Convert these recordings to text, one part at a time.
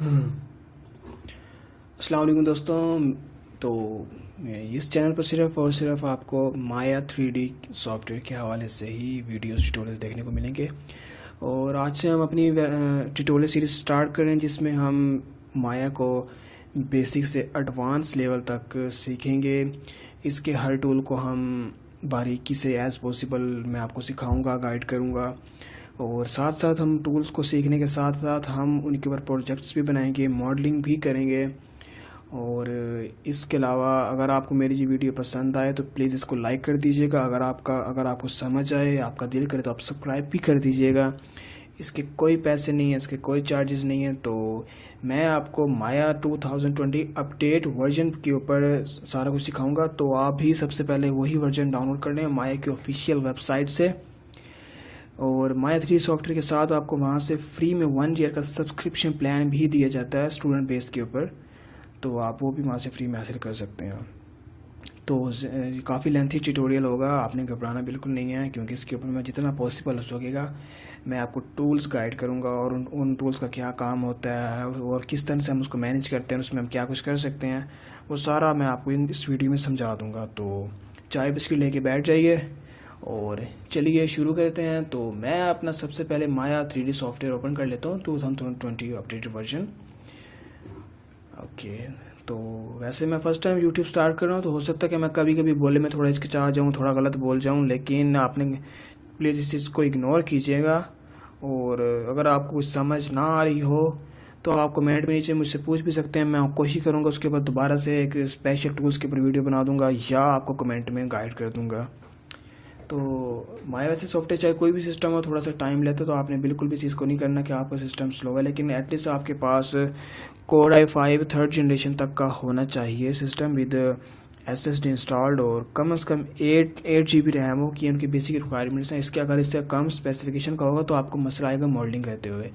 अस्सलाम वालेकुम दोस्तों। तो इस चैनल पर सिर्फ और सिर्फ आपको माया 3D सॉफ्टवेयर के हवाले से ही वीडियोस ट्यूटोरियल्स देखने को मिलेंगे। और आज से हम अपनी ट्यूटोरियल सीरीज स्टार्ट करें जिसमें हम माया को बेसिक से एडवांस लेवल तक सीखेंगे। इसके हर टूल को हम बारीकी से एज़ पॉसिबल मैं आपको सिखाऊंगा, गाइड करूंगा। और साथ साथ हम टूल्स को सीखने के साथ साथ हम उनके ऊपर प्रोजेक्ट्स भी बनाएंगे, मॉडलिंग भी करेंगे। और इसके अलावा अगर आपको मेरी ये वीडियो पसंद आए तो प्लीज़ इसको लाइक कर दीजिएगा। अगर आपको समझ आए, आपका दिल करे तो आप सब्सक्राइब भी कर दीजिएगा। इसके कोई पैसे नहीं है, इसके कोई चार्जेस नहीं है। तो मैं आपको माया 2020 अपडेट वर्जन के ऊपर सारा कुछ सिखाऊंगा। तो आप भी सबसे पहले वही वर्जन डाउनलोड कर लें माया की ऑफिशियल वेबसाइट से। और माया 3 सॉफ्टवेयर के साथ आपको वहाँ से फ्री में 1 ईयर का सब्सक्रिप्शन प्लान भी दिया जाता है स्टूडेंट बेस के ऊपर। तो आप वो भी वहाँ से फ्री में हासिल कर सकते हैं। तो काफ़ी लेंथी ट्यूटोरियल होगा, आपने घबराना बिल्कुल नहीं है, क्योंकि इसके ऊपर मैं जितना पॉसिबल हो सकेगा मैं आपको टूल्स गाइड करूँगा और उन टूल्स का क्या काम होता है और किस तरह से हम उसको मैनेज करते हैं, उसमें हम क्या कुछ कर सकते हैं, वो सारा मैं आपको इस वीडियो में समझा दूँगा। तो चाय बिस्किट लेके बैठ जाइए और चलिए शुरू करते हैं। तो मैं अपना सबसे पहले माया 3D सॉफ्टवेयर ओपन कर लेता हूँ 2020 अपडेटेड वर्जन। ओके। तो वैसे मैं फर्स्ट टाइम यूट्यूब स्टार्ट कर रहा हूँ, तो हो सकता है कि मैं कभी कभी बोले में थोड़ा हिचकिचा जाऊँ, थोड़ा गलत बोल जाऊँ, लेकिन आपने प्लीज़ इस चीज़ को इग्नोर कीजिएगा। और अगर आपको कुछ समझ ना आ रही हो तो आप कमेंट में नीचे मुझसे पूछ भी सकते हैं। मैं कोशिश करूँगा उसके बाद दोबारा से एक स्पेशल टूल्स के ऊपर वीडियो बना दूँगा या आपको कमेंट में गाइड कर दूँगा। तो माया वैसे सॉफ्टवेयर चाहे कोई भी सिस्टम हो थोड़ा सा टाइम लेता है, तो आपने बिल्कुल भी चीज़ को नहीं करना कि आपका सिस्टम स्लो है, लेकिन एटलीस्ट आपके पास कोर i5 थर्ड जनरेशन तक का होना चाहिए सिस्टम विद SSD इंस्टॉल्ड और कम से कम 8 GB रैम हो कि उनकी बेसिक रिक्वायरमेंट्स हैं। इसके अगर इससे कम स्पेसिफिकेशन का होगा तो आपको मसला आएगा मॉडलिंग करते हुए।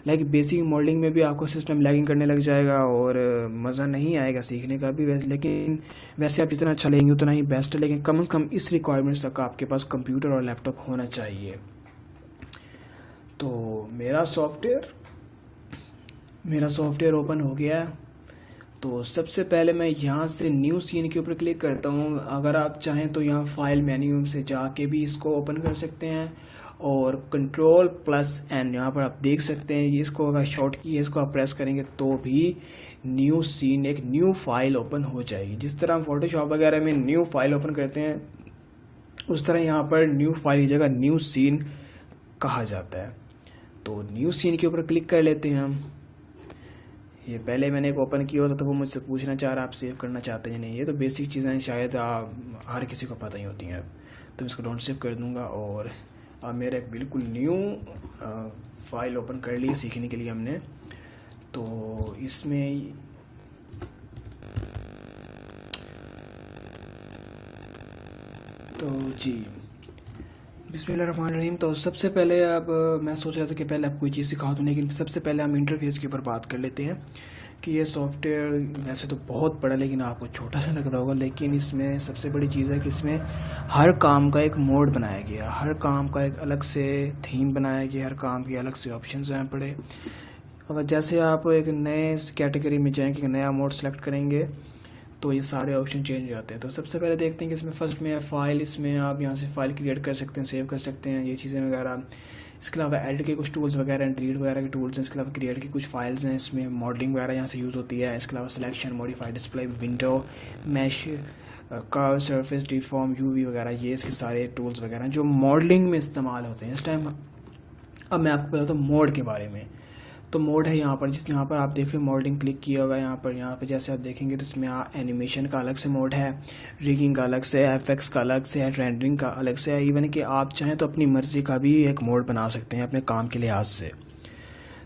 लाइक बेसिक मॉडलिंग में भी आपको सिस्टम लैगिंग करने लग जाएगा और मज़ा नहीं आएगा सीखने का भी। लेकिन वैसे आप जितना अच्छा लेंगे उतना ही बेस्ट है, लेकिन कम से कम इस रिक्वायरमेंट्स तक आपके पास कंप्यूटर और लैपटॉप होना चाहिए। तो मेरा सॉफ्टवेयर ओपन हो गया है। तो सबसे पहले मैं यहाँ से न्यू सीन के ऊपर क्लिक करता हूँ। अगर आप चाहें तो यहाँ फाइल मेन्यू से जाके भी इसको ओपन कर सकते हैं और Ctrl+N यहाँ पर आप देख सकते हैं। ये इसको अगर शॉर्ट की है, इसको आप प्रेस करेंगे तो भी न्यू सीन एक न्यू फाइल ओपन हो जाएगी। जिस तरह हम फोटोशॉप वगैरह में न्यू फाइल ओपन करते हैं उस तरह यहाँ पर न्यू फाइल की जगह न्यू सीन कहा जाता है। तो न्यू सीन के ऊपर क्लिक कर लेते हैं हम। ये पहले मैंने एक ओपन किया होता तो वो मुझसे पूछना चाह रहा आप सेव करना चाहते हैं या नहीं। ये तो बेसिक चीज़ें शायद हर किसी को पता ही होती हैं। तो मैं इसको डोंट सेव कर दूंगा और अब मेरा एक बिल्कुल न्यू फाइल ओपन कर ली सीखने के लिए हमने। तो इसमें तो जी बिस्मिल्लाहिर्रहमानिर्रहीम। तो सबसे पहले अब मैं सोच रहा था कि पहले आपको कोई चीज़ सिखा दूँ, लेकिन सबसे पहले हम इंटरफेस के ऊपर बात कर लेते हैं कि ये सॉफ्टवेयर वैसे तो बहुत बड़ा लेकिन आपको छोटा सा लग रहा होगा, लेकिन इसमें सबसे बड़ी चीज़ है कि इसमें हर काम का एक मोड बनाया गया, हर काम का एक अलग से थीम बनाया गया, हर काम के अलग से ऑप्शन हैं पड़े। अगर जैसे आप एक नए कैटेगरी में जाएंगे, नया मोड सेलेक्ट करेंगे तो ये सारे ऑप्शन चेंज हो जाते हैं। तो सबसे पहले देखते हैं कि इसमें फर्स्ट में है फाइल। इसमें आप यहाँ से फाइल क्रिएट कर सकते हैं, सेव कर सकते हैं, ये चीज़ें वगैरह। इसके अलावा एडिट के कुछ टूल्स वगैरह हैं, डिलीट वगैरह के टूल्स हैं। इसके अलावा क्रिएट की कुछ फाइल्स हैं, इसमें मॉडलिंग वगैरह यहाँ से यूज़ होती है। इसके अलावा selection, modify display, window, mesh, curve, surface, deform, UV वगैरह, ये इसके सारे टूल्स वगैरह जो मॉडलिंग में इस्तेमाल होते हैं इस टाइम। अब मैं आपको बताता हूँ मोड के बारे में। तो मोड है यहाँ पर, यहाँ पर आप देख रहे हो मॉडलिंग क्लिक किया हुआ है। यहाँ पर जैसे आप देखेंगे तो इसमें एनिमेशन का अलग से मोड है, रिगिंग का अलग से है, एफएक्स का अलग से है, रेंडरिंग का अलग से है। इवन कि आप चाहें तो अपनी मर्जी का भी एक मोड बना सकते हैं अपने काम के लिहाज से।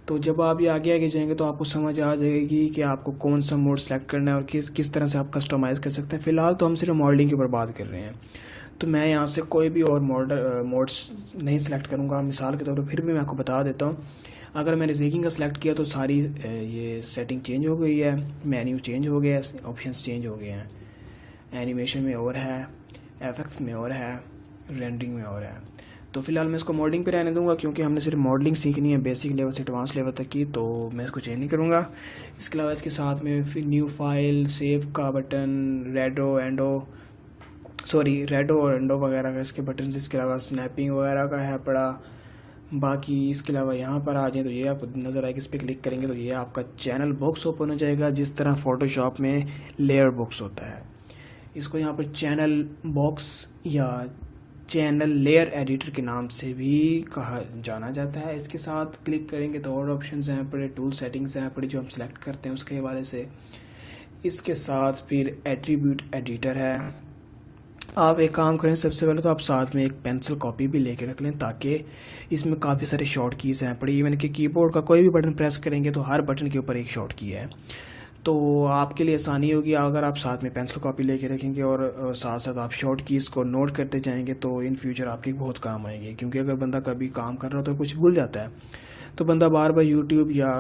तो जब आप ये आगे जाएंगे तो आपको समझ आ जाएगी कि आपको कौन सा मोड सेलेक्ट करना है और किस तरह से आप कस्टमाइज़ कर सकते हैं। फिलहाल तो हम सिर्फ मॉडलिंग के ऊपर बात कर रहे हैं, तो मैं यहाँ से कोई भी और मोड्स नहीं सेलेक्ट करूँगा। मिसाल के तौर पर फिर भी मैं आपको बता देता हूँ, अगर मैंने रिगिंग का सिलेक्ट किया तो सारी ये सेटिंग चेंज हो गई है, मेन्यू चेंज हो गया है, ऑप्शंस चेंज हो गए हैं। एनिमेशन में और है, एफएक्स में और है, रेंडरिंग में और है। तो फिलहाल मैं इसको मॉडलिंग पे रहने दूंगा, क्योंकि हमने सिर्फ मॉडलिंग सीखनी है बेसिक लेवल से एडवांस लेवल तक की, तो मैं इसको चेंज नहीं करूँगा। इसके अलावा इसके साथ में फिर न्यू फाइल, सेव का बटन, रेडो और एंडो वगैरह का इसके बटन, इसके अलावा स्नैपिंग वगैरह का है पड़ा। बाकी इसके अलावा यहाँ पर आ जाए तो ये आपको नज़र आएगा, इस पर क्लिक करेंगे तो ये आपका चैनल बॉक्स ओपन हो जाएगा, जिस तरह फोटोशॉप में लेयर बॉक्स होता है। इसको यहाँ पर चैनल बॉक्स या चैनल लेयर एडिटर के नाम से भी कहा जाना जाता है। इसके साथ क्लिक करेंगे तो और ऑप्शंस हैं पड़े, टूल सेटिंग्स हैं पड़े जो हम सेलेक्ट करते हैं उसके हवाले से। इसके साथ फिर एट्रीब्यूट एडिटर है। आप एक काम करें, सबसे पहले तो आप साथ में एक पेंसिल कॉपी भी लेके रख लें, ताकि इसमें काफ़ी सारे शॉर्ट कीज़ हैं पड़ी। इवन कि कीबोर्ड का कोई भी बटन प्रेस करेंगे तो हर बटन के ऊपर एक शॉर्ट की है, तो आपके लिए आसानी होगी अगर आप साथ में पेंसिल कॉपी लेके रखेंगे और साथ साथ आप शॉर्ट कीज़ को नोट करते जाएंगे, तो इन फ्यूचर आपके बहुत काम आएंगे। क्योंकि अगर बंदा कभी काम कर रहा हो तो कुछ भूल जाता है, तो बंदा बार बार यूट्यूब या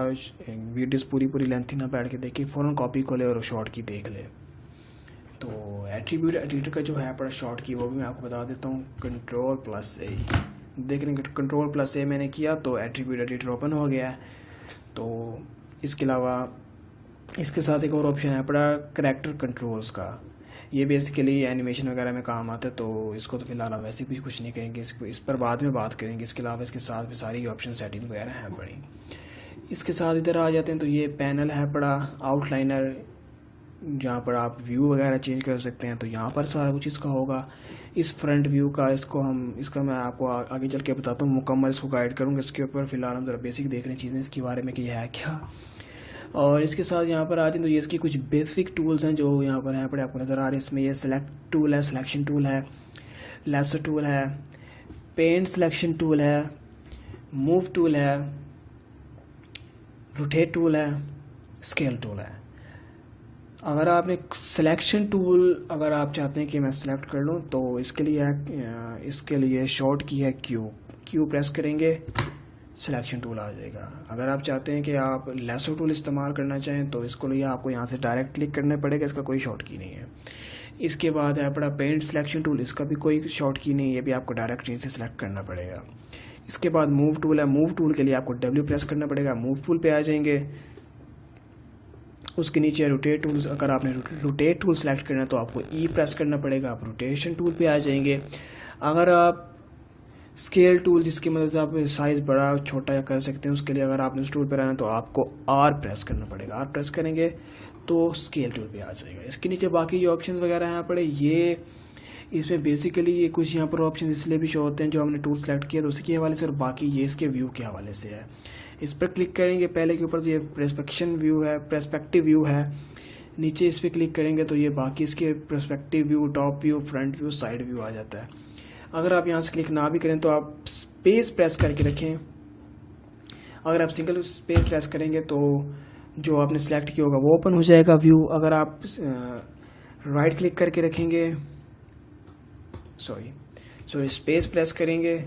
वीडियोज़ पूरी लेंथी ना बैठ के देखे, फ़ौरन कॉपी खोले और शॉर्ट की देख ले। तो एट्रीब्यूट एडिटर का जो है पड़ा शॉर्ट की, वो भी मैं आपको बता देता हूँ। Ctrl+A देख लेंगे, Ctrl+A मैंने किया तो एट्रीब्यूट एडिटर ओपन हो गया है। तो इसके अलावा इसके साथ एक और ऑप्शन है पड़ा करैक्टर कंट्रोल्स का। ये बेसिकली एनिमेशन वगैरह में काम आता है, तो इसको तो फिलहाल हम वैसे भी कुछ नहीं कहेंगे, इस पर बाद में बात करेंगे। इसके अलावा इसके साथ भी सारी ऑप्शन सेटिंग वगैरह हैं बड़ी। इसके साथ इधर आ जाते हैं तो ये पैनल है पड़ा आउटलाइनर, जहाँ पर आप व्यू वगैरह चेंज कर सकते हैं, तो यहाँ पर सारा कुछ इसका होगा। इस फ्रंट व्यू का इसका मैं आपको आगे चल के बताता हूँ, मुकम्मल इसको गाइड करूँगा इसके ऊपर। फिलहाल हम ज़रा बेसिक देख रहे हैं चीज़ें इसके बारे में कि यह है क्या। और इसके साथ यहाँ पर आते हैं तो ये इसकी कुछ बेसिक टूल्स हैं जो यहाँ पर हैं पड़े, आपको नज़र आ रहे हैं। इसमें ये सेलेक्ट टूल है, सिलेक्शन टूल है, लेसर टूल है, पेंट सिलेक्शन टूल है, मूव टूल है, रोटेट टूल है, स्केल टूल है। अगर आपने सिलेक्शन टूल अगर आप चाहते हैं कि मैं सिलेक्ट कर लूँ, तो इसके लिए शॉर्ट की है क्यू प्रेस करेंगे, सिलेक्शन टूल आ जाएगा। अगर आप चाहते हैं कि आप लेसो टूल इस्तेमाल करना चाहें तो इसको लिए आपको यहाँ से डायरेक्ट क्लिक करना पड़ेगा, इसका कोई शॉर्ट की नहीं है। इसके बाद है अपना पेंट सिलेक्शन टूल, इसका भी कोई शॉर्ट की नहीं है, ये भी आपको डायरेक्ट यहीं से सिलेक्ट करना पड़ेगा। इसके बाद मूव टूल है, मूव टूल के लिए आपको W प्रेस करना पड़ेगा, मूव टूल पे आ जाएंगे। उसके नीचे रोटेट टूल्स, अगर आपने रोटेट टूल सेलेक्ट करना है तो आपको E प्रेस करना पड़ेगा, आप रोटेशन टूल पे आ जाएंगे। अगर आप स्केल टूल, जिसकी मदद से आप साइज़ बड़ा छोटा कर सकते हैं, उसके लिए अगर आपने उस टूल पर रहना है तो आपको R प्रेस करना पड़ेगा। R प्रेस करेंगे तो स्केल टूल पे आ जाएगा। इसके नीचे बाकी जो ऑप्शंस वगैरह यहाँ पड़े, ये इसमें बेसिकली ये कुछ यहाँ पर ऑप्शन इसलिए भी शो होते हैं जो हमने टूल सेलेक्ट किया तो उसके हवाले से, और बाकी ये इसके व्यू के हवाले से है। इस पर क्लिक करेंगे पहले के ऊपर तो ये पर्सपेक्टिव व्यू है। नीचे इस पर क्लिक करेंगे तो ये बाकी इसके perspective view, top view, front view, side view आ जाता है। अगर आप यहाँ से क्लिक ना भी करें तो आप स्पेस प्रेस करके रखें। अगर आप सिंगल स्पेस प्रेस करेंगे तो जो आपने सेलेक्ट किया होगा वो ओपन हो जाएगा व्यू। अगर आप राइट क्लिक करके रखेंगे, सॉरी स्पेस प्रेस करेंगे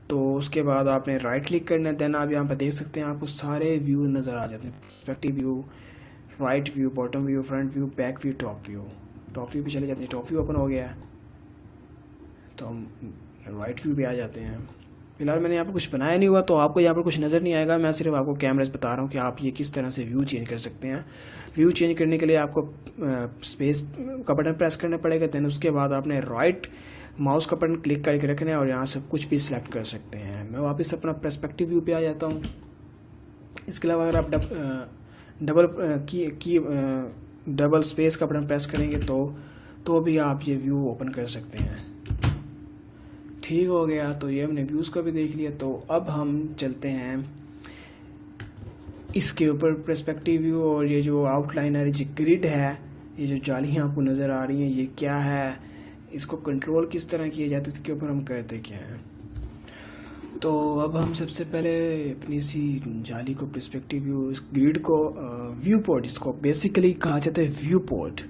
तो उसके बाद आपने राइट क्लिक करना है। देन आप यहाँ पर देख सकते हैं आपको सारे व्यू नज़र आ जाते हैं, perspective view, right view, bottom view, front view, back view, top view. Top view भी चले जाते हैं, टॉप व्यू ओपन हो गया है तो हम राइट व्यू भी आ जाते हैं। फिलहाल मैंने यहाँ पर कुछ बनाया नहीं हुआ तो आपको यहाँ पर कुछ नज़र नहीं आएगा, मैं सिर्फ आपको कैमरे से बता रहा हूँ कि आप ये किस तरह से व्यू चेंज कर सकते हैं। व्यू चेंज करने के लिए आपको स्पेस का बटन प्रेस करना पड़ेगा, देन उसके बाद आपने राइट माउस का बटन क्लिक करके रखना है और यहाँ से कुछ भी सिलेक्ट कर सकते हैं। मैं वापस अपना पर्सपेक्टिव व्यू पे आ जाता हूँ। इसके अलावा अगर आप डबल स्पेस का बटन प्रेस करेंगे तो भी आप ये व्यू ओपन कर सकते हैं। ठीक हो गया, तो ये हमने व्यूज़ को भी देख लिया। तो अब हम चलते हैं इसके ऊपर पर्सपेक्टिव व्यू, और ये जो आउटलाइनर जो ग्रिड है, ये जो जालियाँ आपको नज़र आ रही हैं, ये क्या है, इसको कंट्रोल किस तरह किया जाता है, इसके ऊपर हम कहते क्या हैं। तो अब हम सबसे पहले अपनी इसी जाली को पर्सपेक्टिव व्यू, इस ग्रिड को व्यू पोर्ट, इसको बेसिकली कहा जाता है व्यू पोर्ट।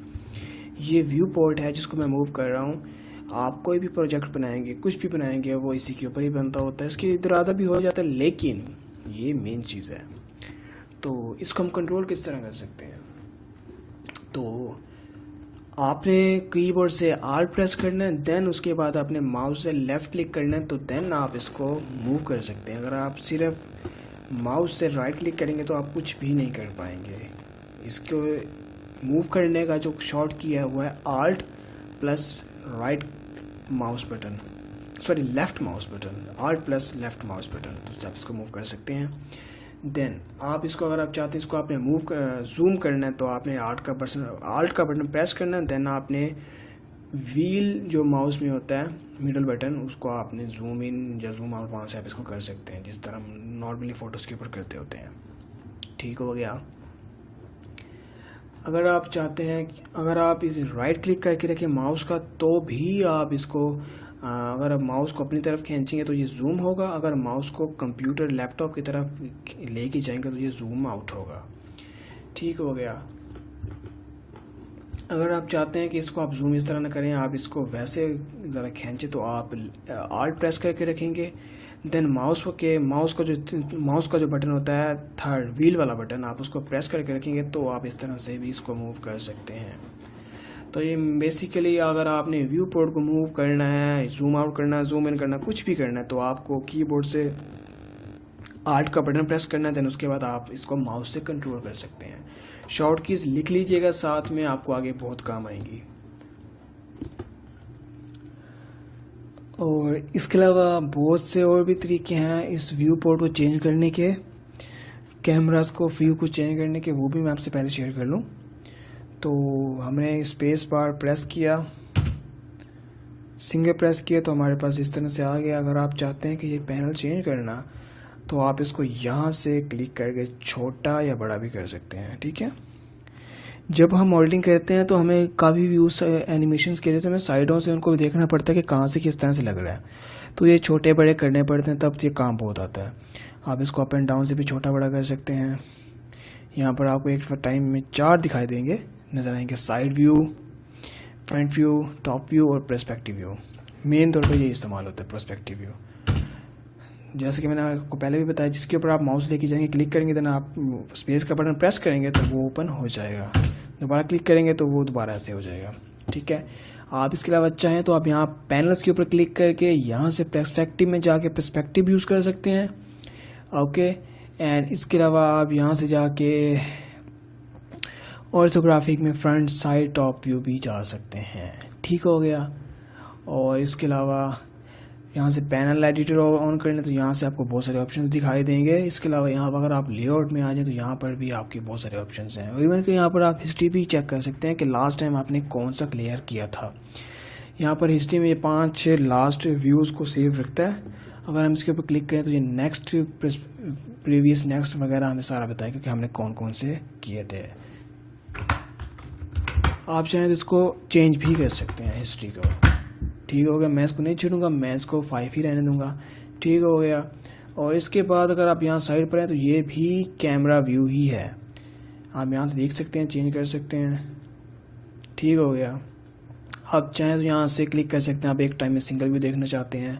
ये व्यू पोर्ट है जिसको मैं मूव कर रहा हूँ। आप कोई भी प्रोजेक्ट बनाएंगे, कुछ भी बनाएंगे, वो इसी के ऊपर ही बनता होता है, इसके इधर आधा भी हो जाता है, लेकिन ये मेन चीज़ है। तो इसको हम कंट्रोल किस तरह कर सकते हैं, तो आपने कीबोर्ड से आल्ट प्रेस करना है, देन उसके बाद आपने माउस से लेफ्ट क्लिक करना है, तो देन आप इसको मूव कर सकते हैं। अगर आप सिर्फ माउस से राइट क्लिक करेंगे तो आप कुछ भी नहीं कर पाएंगे। इसको मूव करने का जो शॉर्ट किया हुआ है alt plus right mouse button, sorry left mouse button, alt plus left mouse button, तो आप इसको मूव कर सकते हैं। देन आप इसको अगर आप चाहते हैं इसको आपने जूम करना है तो आपने आल्ट का बटन प्रेस करना है, देन आपने व्हील जो माउस में होता है मिडल बटन, उसको आपने जूम इन या जूम आउट वहाँ से आप इसको कर सकते हैं, जिस तरह हम नॉर्मली फोटोज़ के ऊपर करते होते हैं। ठीक हो गया। अगर आप चाहते हैं अगर आप इसे राइट क्लिक करके रखें माउस का तो भी आप इसको अगर आप माउस को अपनी तरफ खींचेंगे तो ये जूम होगा, अगर माउस को कंप्यूटर लैपटॉप की तरफ लेके जाएंगे तो ये जूम आउट होगा। ठीक हो गया। अगर आप चाहते हैं कि इसको आप जूम इस तरह ना करें, आप इसको वैसे ज़रा खींचे तो आप आल्ट प्रेस करके रखेंगे, देन माउस का जो बटन होता है थर्ड व्हील वाला बटन, आप उसको प्रेस करके रखेंगे तो आप इस तरह से भी इसको मूव कर सकते हैं। तो ये बेसिकली अगर आपने व्यू पोर्ट को मूव करना है, जूम आउट करना है, जूम इन करना, कुछ भी करना है तो आपको कीबोर्ड से आल्ट का बटन प्रेस करना है, देन उसके बाद आप इसको माउस से कंट्रोल कर सकते हैं। शॉर्ट कीज लिख लीजिएगा साथ में, आपको आगे बहुत काम आएंगी। और इसके अलावा बहुत से और भी तरीके हैं इस व्यू पोर्ट को चेंज करने के, कैमरास को व्यू को चेंज करने के, वो भी मैं आपसे पहले शेयर कर लूँ। तो हमने स्पेस बार प्रेस किया, सिंगल प्रेस किया तो हमारे पास इस तरह से आ गया। अगर आप चाहते हैं कि ये पैनल चेंज करना तो आप इसको यहाँ से क्लिक करके छोटा या बड़ा भी कर सकते हैं। ठीक है। जब हम मॉडलिंग करते हैं तो हमें काफ़ी व्यूज एनिमेशंस के लिए तो हमें साइडों से उनको भी देखना पड़ता है कि कहाँ से किस तरह से लग रहा है, तो ये छोटे बड़े करने पड़ते हैं, तब ये काम बहुत आता है। आप इसको अप एंड डाउन से भी छोटा बड़ा कर सकते हैं। यहाँ पर आपको एक टाइम में 4 दिखाई देंगे, नज़र आएंगे, side view, front view, top view और पर्सपेक्टिव व्यू। मेन तौर पर ये इस्तेमाल होता है पर्सपेक्टिव व्यू। जैसे कि मैंने आपको पहले भी बताया, जिसके ऊपर आप माउस लेके जाएंगे, क्लिक करेंगे, देन आप स्पेस का बटन प्रेस करेंगे तो वो ओपन हो जाएगा, दोबारा क्लिक करेंगे तो वो दोबारा ऐसे हो जाएगा। ठीक है। आप इसके अलावा चाहें तो आप यहाँ पैनल्स के ऊपर क्लिक करके यहाँ से पर्सपेक्टिव में जाके पर्सपेक्टिव यूज़ कर सकते हैं। ओके। एंड इसके अलावा आप यहाँ से जाके ऑर्थोग्राफिक में फ्रंट साइड टॉप व्यू भी जा सकते हैं। ठीक हो गया। और इसके अलावा यहाँ से पैनल एडिटर ऑन करने तो यहाँ से आपको बहुत सारे ऑप्शंस दिखाई देंगे। इसके अलावा यहाँ पर अगर आप लेआउट में आ जाए तो यहाँ पर भी आपके बहुत सारे ऑप्शंस हैं। और इवन कि यहाँ पर आप हिस्ट्री भी चेक कर सकते हैं कि लास्ट टाइम आपने कौन सा क्लियर किया था। यहाँ पर हिस्ट्री में ये 5 लास्ट व्यूज़ को सेव रखता है। अगर हम इसके ऊपर क्लिक करें तो ये नेक्स्ट, प्रीवियस, नेक्स्ट वगैरह हमें सारा बताएगा कि हमने कौन कौन से किए थे। आप चाहें तो इसको चेंज भी कर सकते हैं हिस्ट्री को। ठीक हो गया। मैं इसको नहीं छोड़ूंगा, मैं इसको 5 ही रहने दूंगा। ठीक हो गया। और इसके बाद अगर आप यहाँ साइड पर हैं तो ये भी कैमरा व्यू ही है, आप यहाँ से देख सकते हैं, चेंज कर सकते हैं। ठीक हो गया। आप चाहें तो यहाँ से क्लिक कर सकते हैं। आप एक टाइम में सिंगल व्यू देखना चाहते हैं,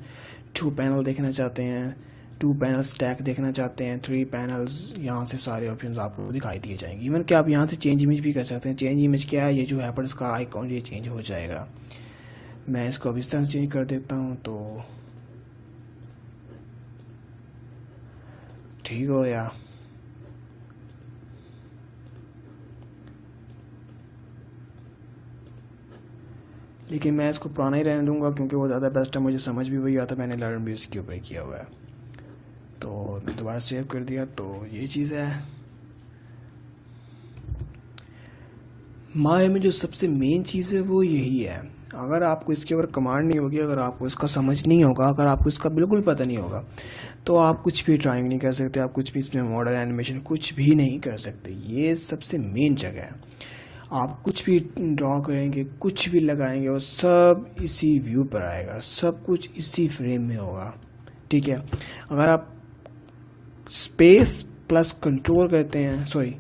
2 पैनल देखना चाहते हैं, 2 पैनल स्टैक देखना चाहते हैं, 3 पैनल्स, यहाँ से सारे ऑप्शंस आपको दिखाई दिए जाएंगे। इवन कि आप यहाँ से चेंज इमेज भी कर सकते हैं। चेंज इमेज क्या है, ये जो है पर इसका आइकॉन ये चेंज हो जाएगा। मैं इसको अब इस तरह से चेंज कर देता हूँ तो ठीक हो गया। लेकिन मैं इसको पुराना ही रहने दूंगा क्योंकि वो ज़्यादा बेस्ट है, मुझे समझ भी वही आता, मैंने लर्न भी उसके ऊपर किया हुआ है। तो मैं दोबारा सेव कर दिया। तो ये चीज़ है। माया में जो सबसे मेन चीज़ है वो यही है। अगर आपको इसके ऊपर कमांड नहीं होगी, अगर आपको इसका समझ नहीं होगा, अगर आपको इसका बिल्कुल पता नहीं होगा तो आप कुछ भी ड्राइंग नहीं कर सकते, आप कुछ भी इसमें मॉडल एनिमेशन कुछ भी नहीं कर सकते। ये सबसे मेन जगह है। आप कुछ भी ड्रॉ करेंगे, कुछ भी लगाएंगे और सब इसी व्यू पर आएगा, सब कुछ इसी फ्रेम में होगा। ठीक है। अगर आप स्पेस प्लस कंट्रोल करते हैं, सॉरी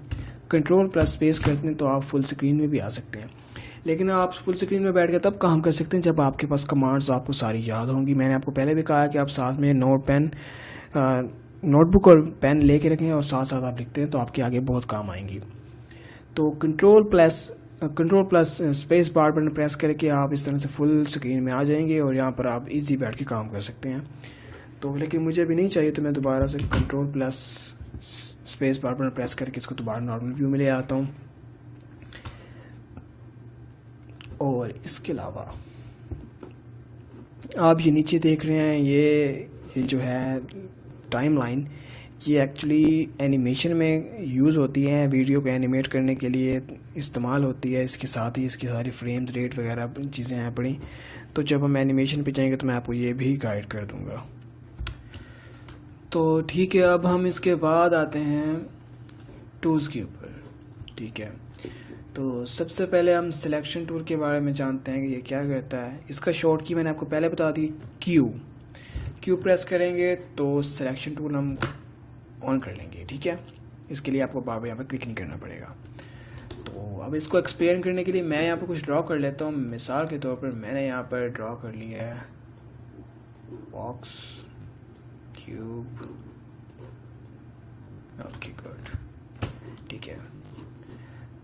कंट्रोल प्लस स्पेस करते हैं तो आप फुल स्क्रीन में भी आ सकते हैं। लेकिन आप फुल स्क्रीन में बैठ के तब काम कर सकते हैं जब आपके पास कमांड्स आपको सारी याद होंगी। मैंने आपको पहले भी कहा कि आप साथ में नोटबुक और पेन लेके रखें और साथ साथ आप लिखते हैं तो आपके आगे बहुत काम आएंगी। तो control plus control plus space bar button press करके आप इस तरह से फुल स्क्रीन में आ जाएंगे और यहाँ पर आप इजी बैठ के काम कर सकते हैं। तो लेकिन मुझे भी नहीं चाहिए, तो मैं दोबारा से control plus space bar button press करके इसको दोबारा नॉर्मल व्यू में ले आता हूँ। और इसके अलावा आप ये नीचे देख रहे हैं, ये जो है टाइमलाइन, ये एक्चुअली एनिमेशन में यूज़ होती है, वीडियो को एनिमेट करने के लिए इस्तेमाल होती है। इसके साथ ही इसकी सारी फ्रेम्स रेट वगैरह चीज़ें हैं पड़ी। तो जब हम एनिमेशन पे जाएंगे तो मैं आपको ये भी गाइड कर दूंगा। तो ठीक है, अब हम इसके बाद आते हैं टूल्स के ऊपर। ठीक है, तो सबसे पहले हम सिलेक्शन टूल के बारे में जानते हैं कि ये क्या करता है। इसका शॉर्ट की मैंने आपको पहले बता दी, क्यू प्रेस करेंगे तो सिलेक्शन टूल हम ऑन कर लेंगे। ठीक है, इसके लिए आपको बार बार यहाँ पर क्लिक नहीं करना पड़ेगा। तो अब इसको एक्सप्लेन करने के लिए मैं यहाँ पर कुछ ड्रॉ कर लेता हूँ। मिसाल के तौर पर मैंने यहाँ पर ड्रॉ कर लिया है बॉक्स, क्यूब, ओके गुड। ठीक है,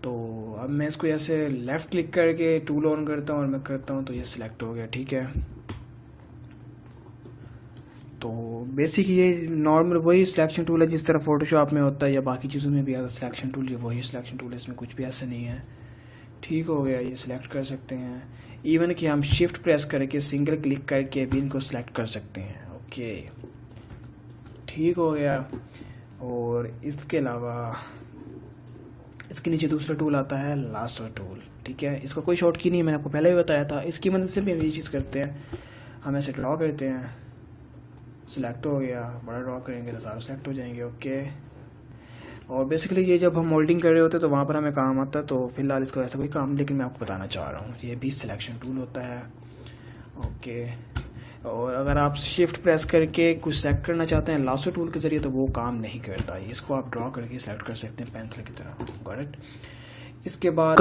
तो अब मैं इसको ऐसे लेफ्ट क्लिक करके टूल ऑन करता हूँ और मैं करता हूँ तो ये सिलेक्ट हो गया। ठीक है, तो बेसिक ये नॉर्मल वही सिलेक्शन टूल है जिस तरह फोटोशॉप में होता है या बाकी चीज़ों में भी अगर सिलेक्शन टूल, ये वही सिलेक्शन टूल है, इसमें कुछ भी ऐसा नहीं है। ठीक हो गया, ये सिलेक्ट कर सकते हैं। इवन कि हम शिफ्ट प्रेस करके सिंगल क्लिक करके भी इनको सिलेक्ट कर सकते हैं। ओके, ठीक हो गया। और इसके अलावा इसके नीचे दूसरा टूल आता है लासो टूल। ठीक है, इसका कोई शॉर्ट की नहीं है, मैंने आपको पहले भी बताया था। इसकी मदद से भी हम ये चीज़ करते हैं, हम ऐसे ड्रॉ करते हैं, सिलेक्ट हो गया, बड़ा ड्रॉ करेंगे तो सारा सिलेक्ट हो जाएंगे। ओके, और बेसिकली ये जब हम मोल्डिंग कर रहे होते हैं तो वहाँ पर हमें काम आता है। तो फिलहाल इसका ऐसा कोई काम, लेकिन मैं आपको बताना चाह रहा हूँ, ये भी सिलेक्शन टूल होता है। ओके, और अगर आप शिफ्ट प्रेस करके कुछ सेलेक्ट करना चाहते हैं लासो टूल के जरिए तो वो काम नहीं करता। इसको आप ड्रॉ करके सेलेक्ट कर सकते हैं पेंसिल की तरह। Got it. इसके बाद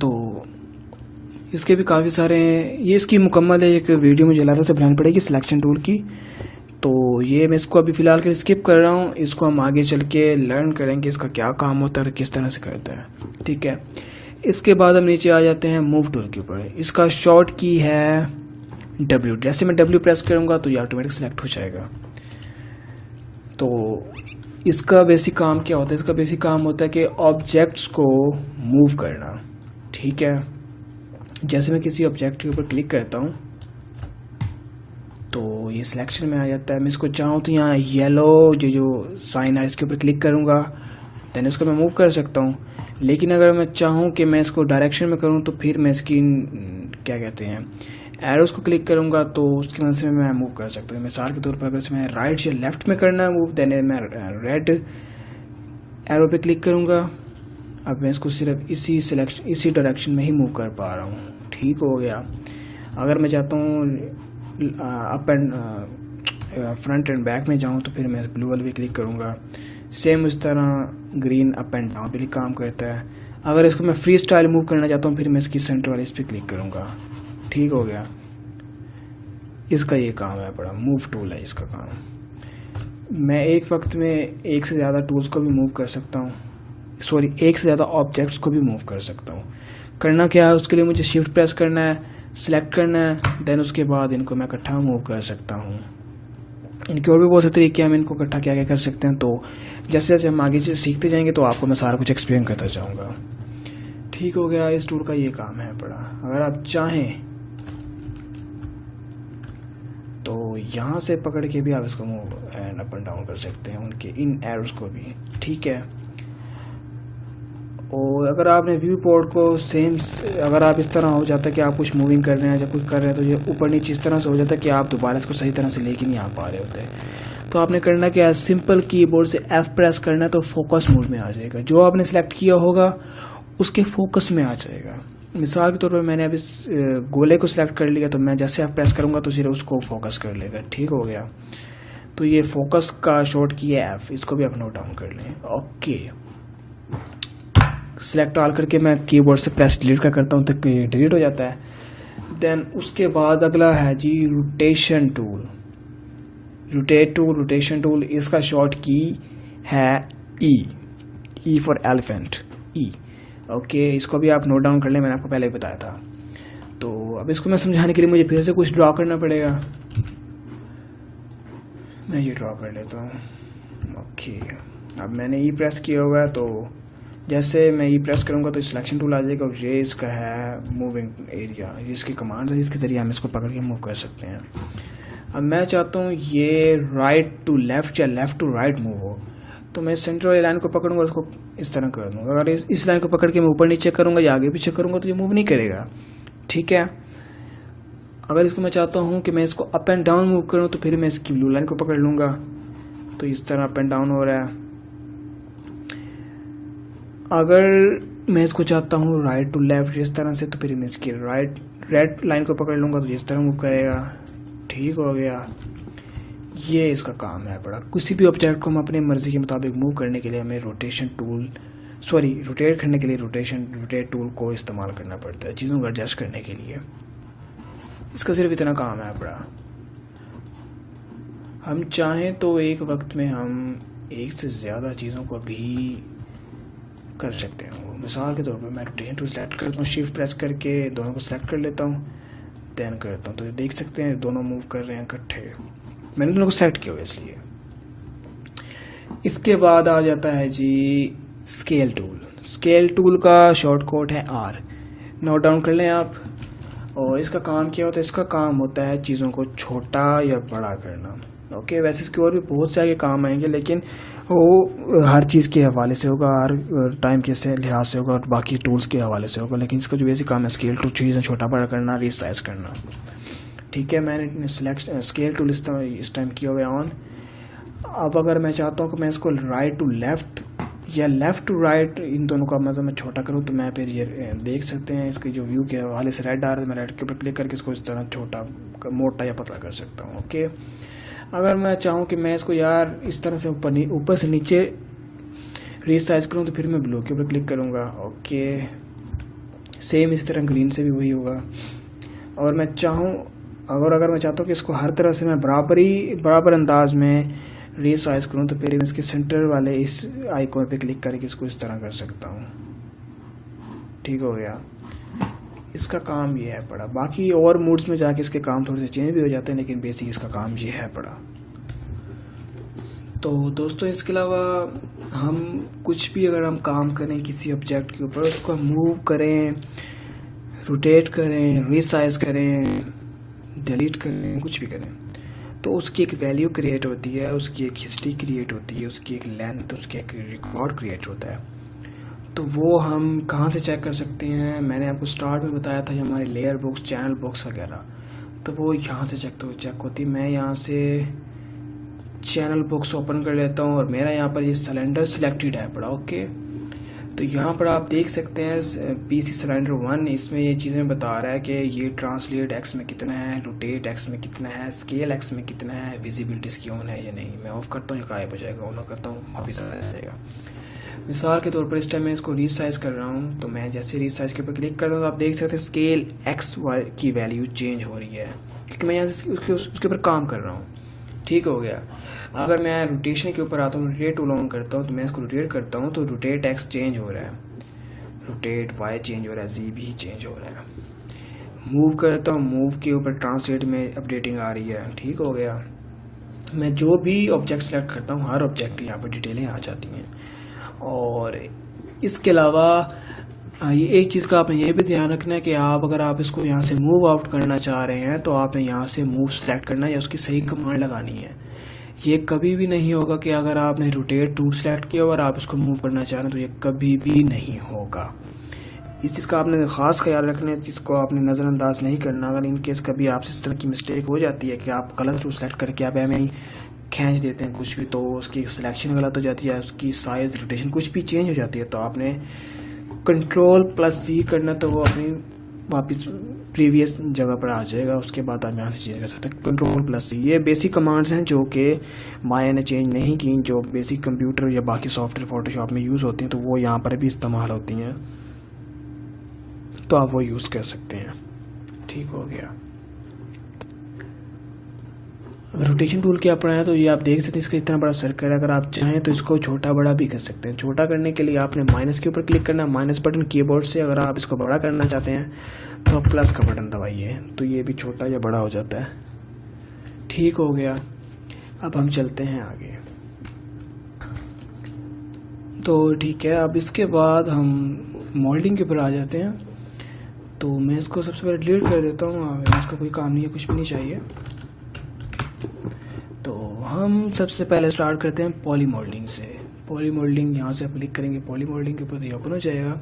तो इसके भी काफ़ी सारे, ये इसकी मुकम्मल एक वीडियो मुझे अलग से बनानी पड़ेगी सिलेक्शन टूल की। तो ये मैं इसको अभी फ़िलहाल के लिए स्किप कर रहा हूँ, इसको हम आगे चल के लर्न करेंगे इसका क्या काम होता है और किस तरह से करता है। ठीक है, इसके बाद हम नीचे आ जाते हैं मूव टूल के ऊपर। इसका शॉर्ट की है W। जैसे मैं W प्रेस करूँगा तो ये ऑटोमेटिक सेलेक्ट हो जाएगा। तो इसका बेसिक काम क्या होता है? इसका बेसिक काम होता है कि ऑब्जेक्ट्स को मूव करना। ठीक है, जैसे मैं किसी ऑब्जेक्ट के ऊपर क्लिक करता हूँ तो ये सिलेक्शन में आ जाता है। मैं इसको चाहूँ तो यहाँ येलो जो साइन है इसके ऊपर क्लिक करूँगा, देन इसको मैं मूव कर सकता हूँ। लेकिन अगर मैं चाहूँ कि मैं इसको डायरेक्शन में करूँ तो फिर मैं इसकी क्या कहते हैं एरोस को क्लिक करूँगा तो उसकी मदद से मैं मूव कर सकता हूँ। मिसाल के तौर पर अगर मैं राइट या लेफ्ट में करना है मूव, देन मैं रेड एरो पे क्लिक करूँगा। अब मैं इसको सिर्फ इसी डायरेक्शन में ही मूव कर पा रहा हूँ। ठीक हो गया। अगर मैं चाहता हूँ up and front end back में जाऊँ तो फिर मैं ब्लू वाले भी क्लिक करूँगा। सेम उस तरह ग्रीन अप एंड डाउन भी काम करता है। अगर इसको मैं फ्री स्टाइल मूव करना चाहता हूँ फिर मैं इसकी सेंटर वाले इस पर क्लिक करूँगा। ठीक हो गया, इसका ये काम है, बड़ा मूव टूल है इसका काम। मैं एक वक्त में एक से ज़्यादा टूल्स को भी मूव कर सकता हूँ, सॉरी एक से ज़्यादा ऑब्जेक्ट्स को भी मूव कर सकता हूँ। करना क्या है, उसके लिए मुझे शिफ्ट प्रेस करना है, सिलेक्ट करना है, देन उसके बाद इनको मैं इकट्ठा मूव कर सकता हूँ। इनके और भी बहुत से तरीके हैं, हम इनको इकट्ठा क्या क्या कर सकते हैं। तो जैसे जैसे हम आगे सीखते जाएंगे तो आपको मैं सारा कुछ एक्सप्लेन करता जाऊँगा। ठीक हो गया, इस टूल का ये काम है बड़ा। अगर आप चाहें तो यहाँ से पकड़ के भी आप इसको move and up and down कर सकते हैं, उनके इन एरोस को भी। ठीक है, और अगर आपने व्यू पोर्ट को सेम, अगर आप इस तरह हो जाता है कि आप कुछ मूविंग कर रहे हैं या कुछ कर रहे हैं तो ये ऊपर नीचे इस तरह से हो जाता है कि आप दोबारा इसको सही तरह से लेके नहीं आ पा रहे होते। तो आपने करना क्या है, सिंपल कीबोर्ड से F प्रेस करना है तो फोकस मोड में आ जाएगा। जो आपने सेलेक्ट किया होगा उसके फोकस में आ जाएगा। मिसाल के तौर पर मैंने अभी गोले को सिलेक्ट कर लिया तो मैं जैसे आप प्रेस करूँगा तो सिर्फ उसको फोकस कर लेगा। ठीक हो गया, तो ये फोकस का शॉर्ट की है F, इसको भी आप नोट डाउन कर लें। ओके, सिलेक्ट ऑल करके मैं कीबोर्ड से प्रेस डिलीट का करता हूँ तो डिलीट हो जाता है। देन उसके बाद अगला है जी रोटेशन टूल। रोटेशन टूल, इसका शॉर्ट की है E for elephant, E। Okay, इसको भी आप नोट डाउन कर लें, मैंने आपको पहले ही बताया था। तो अब इसको मैं समझाने के लिए मुझे फिर से कुछ ड्रॉ करना पड़ेगा। मैं ये ड्रॉ कर लेता हूँ। ओके, अब मैंने ई प्रेस किया हुआ है, तो जैसे मैं ई प्रेस करूँगा तो सिलेक्शन टूल आ जाएगा और ये इसका है मूविंग एरिया, ये इसकी कमांड है, इसके ज़रिए हम इसको पकड़ के मूव कर सकते हैं। अब मैं चाहता हूँ ये राइट टू लेफ़्ट या लेफ़्ट टू राइट मूव हो, तो मैं सेंटर वाली लाइन को पकड़ूंगा, उसको इस तरह कर दूँगा। अगर इस लाइन को पकड़ के मैं ऊपर नीचे करूँगा या आगे पीछे करूँगा तो ये मूव नहीं करेगा, ठीक है। अगर इसको मैं चाहता हूँ कि मैं इसको अप एंड डाउन मूव करूँ तो फिर मैं इसकी ब्लू लाइन को पकड़ लूँगा, तो इस तरह अप एंड डाउन हो रहा है। अगर मैं इसको चाहता हूँ राइट टू लेफ्ट इस तरह से, तो फिर मैं इसकी रेड लाइन को पकड़ लूँगा तो इस तरह मूव करेगा, ठीक हो गया। ये इसका काम है बड़ा। किसी भी ऑब्जेक्ट को हम अपने मर्जी के मुताबिक मूव करने के लिए हमें रोटेट करने के लिए रोटेट टूल को इस्तेमाल करना पड़ता है, चीज़ों को एडजस्ट करने के लिए। इसका सिर्फ इतना काम है बड़ा। हम चाहें तो एक वक्त में हम एक से ज़्यादा चीज़ों को भी कर सकते हैं। मिसाल के तौर पर मैं रोटेशन टूल सेलेक्ट करता हूँ, शिफ्ट प्रेस करके दोनों को सेलेक्ट कर लेता हूँ, देन करता हूँ, तो ये देख सकते हैं दोनों मूव कर रहे हैं इकट्ठे। मैंने दोनों को सेलेक्ट किया हुआ इसलिए। इसके बाद आ जाता है जी स्केल टूल। स्केल टूल का शॉर्ट कोड है R, नोट डाउन कर लें आप। और इसका काम क्या होता है? इसका काम होता है चीज़ों को छोटा या बड़ा करना। ओके, वैसे इसके और भी बहुत से आगे काम आएंगे, लेकिन वो हर चीज़ के हवाले से होगा, हर टाइम के से लिहाज से होगा और बाकी टूल्स के हवाले से होगा। लेकिन इसका जो बेसिक काम है स्केल टूल, चीज़ें छोटा बड़ा करना, रीसाइज करना, ठीक है। मैंने स्केल टूल इस टाइम किया हुआ है ऑन। अब अगर मैं चाहता हूँ कि मैं इसको राइट टू लेफ्ट या लेफ्ट टू राइट, इन दोनों का मतलब मैं छोटा करूँ, तो मैं फिर ये देख सकते हैं इसके जो व्यू के हवाले से रेड आ रहा है, मैं रेड के ऊपर क्लिक करके इसको इस तरह छोटा, मोटा या पतला कर सकता हूँ। ओके, अगर मैं चाहूँ कि मैं इसको यार इस तरह से ऊपर से नीचे रीसाइज करूँ, तो फिर मैं ब्लू के ऊपर क्लिक करूँगा। ओके, सेम इसी तरह ग्रीन से भी वही होगा। और मैं चाहूँ अगर मैं चाहता हूँ कि इसको हर तरह से मैं बराबर अंदाज में रीसाइज करूँ, तो फिर इसके सेंटर वाले इस आइकॉन पे क्लिक करके इसको इस तरह कर सकता हूँ, ठीक हो गया। इसका काम ये है पड़ा। बाकी और मूड्स में जाके इसके काम थोड़े से चेंज भी हो जाते हैं, लेकिन बेसिक इसका काम ये है पड़ा। तो दोस्तों, इसके अलावा हम कुछ भी अगर हम काम करें किसी ऑब्जेक्ट के ऊपर, उसको मूव करें, रोटेट करें, रीसाइज करें, डिलीट करें, कुछ भी करें, तो उसकी एक वैल्यू क्रिएट होती है, उसकी एक हिस्ट्री क्रिएट होती है, उसकी एक लेंथ, उसकी एक रिकॉर्ड क्रिएट होता है। तो वो हम कहाँ से चेक कर सकते हैं? मैंने आपको स्टार्ट में बताया था हमारे लेयर बॉक्स, चैनल बॉक्स वगैरह, तो वो यहाँ से चेक होती है। मैं यहाँ से चैनल बॉक्स ओपन कर लेता हूँ और मेरा यहाँ पर ये सिलेंडर सिलेक्टेड है पड़ा। ओके, तो यहाँ पर आप देख सकते हैं PC सिलेंडर 1, इसमें ये चीज़ें बता रहा है कि ये ट्रांसलेट X में कितना है, रोटेट X में कितना है, स्केल X में कितना है, विजिबिलिटी इसकी ऑन है या नहीं। मैं ऑफ करता हूँ, ये गायब हो जाएगा, ऑन करता हूँ वापस आ जाएगा। मिसाल के तौर पर इस टाइम मैं इसको रीसाइज कर रहा हूँ, तो मैं जैसे रीसाइज के ऊपर क्लिक करता हूँ तो आप देख सकते हैं स्केल X की वैल्यू चेंज हो रही है, क्योंकि मैं यहाँ से उसके ऊपर काम कर रहा हूँ, ठीक हो गया। अगर मैं रोटेशन के ऊपर आता हूँ, रोटेट टूल ऑन करता हूँ, तो मैं इसको रोटेट करता हूँ तो रोटेट X चेंज हो रहा है, रोटेट Y चेंज हो रहा है, Z भी चेंज हो रहा है। मूव करता हूँ, मूव के ऊपर ट्रांसलेट में अपडेटिंग आ रही है, ठीक हो गया। मैं जो भी ऑब्जेक्ट सेलेक्ट करता हूँ, हर ऑब्जेक्ट की यहाँ पर डिटेलें आ जाती हैं। और इसके अलावा एक चीज़ का आपने ये भी ध्यान रखना है कि अगर आप इसको यहाँ से मूव आउट करना चाह रहे हैं, तो आपने यहाँ से मूव सेलेक्ट करना है या उसकी सही कमांड लगानी है। ये कभी भी नहीं होगा कि अगर आपने रोटेट टूल सेलेक्ट किया और आप इसको मूव करना चाह रहे हैं, तो ये कभी भी नहीं होगा। इस चीज़ का आपने ख़ास ख्याल रखना है, इस चीज़ को आपने नज़रअंदाज नहीं करना। अगर इन केस कभी आपसे इस तरह की मिस्टेक हो जाती है कि आप गलत टूल सेलेक्ट करके आप हमें खींच देते हैं कुछ भी, तो उसकी सिलेक्शन गलत हो जाती है, उसकी साइज़, रोटेशन कुछ भी चेंज हो जाती है, तो आपने Ctrl+C करना, तो वो अपनी वापस प्रीवियस जगह पर आ जाएगा। उसके बाद आप यहाँ से चेंज कर सकते हैं Ctrl+C। ये बेसिक कमांड्स हैं जो कि माया ने चेंज नहीं की, जो बेसिक कंप्यूटर या बाकी सॉफ्टवेयर फोटोशॉप में यूज़ होती हैं, तो वो यहाँ पर भी इस्तेमाल होती हैं, तो आप वो यूज़ कर सकते हैं, ठीक हो गया। रोटेशन टूल क्या पड़ा है, तो ये आप देख सकते हैं इसका इतना बड़ा सर्कल है। अगर आप चाहें तो इसको छोटा बड़ा भी कर सकते हैं। छोटा करने के लिए आपने माइनस के ऊपर क्लिक करना है, माइनस बटन कीबोर्ड से। अगर आप इसको बड़ा करना चाहते हैं तो आप प्लस का बटन दबाइए, तो ये भी छोटा या बड़ा हो जाता है। ठीक हो गया। अब हम चलते हैं आगे। तो ठीक है, अब इसके बाद हम मोल्डिंग के ऊपर आ जाते हैं। तो मैं इसको सबसे पहले डिलीट कर देता हूँ, इसका कोई काम नहीं है, कुछ भी नहीं चाहिए। तो हम सबसे पहले स्टार्ट करते हैं पॉली मोल्डिंग से। पॉली मोल्डिंग यहाँ से आप क्लिक करेंगे पॉली मोल्डिंग के ऊपर, तो ये ओपन हो जाएगा।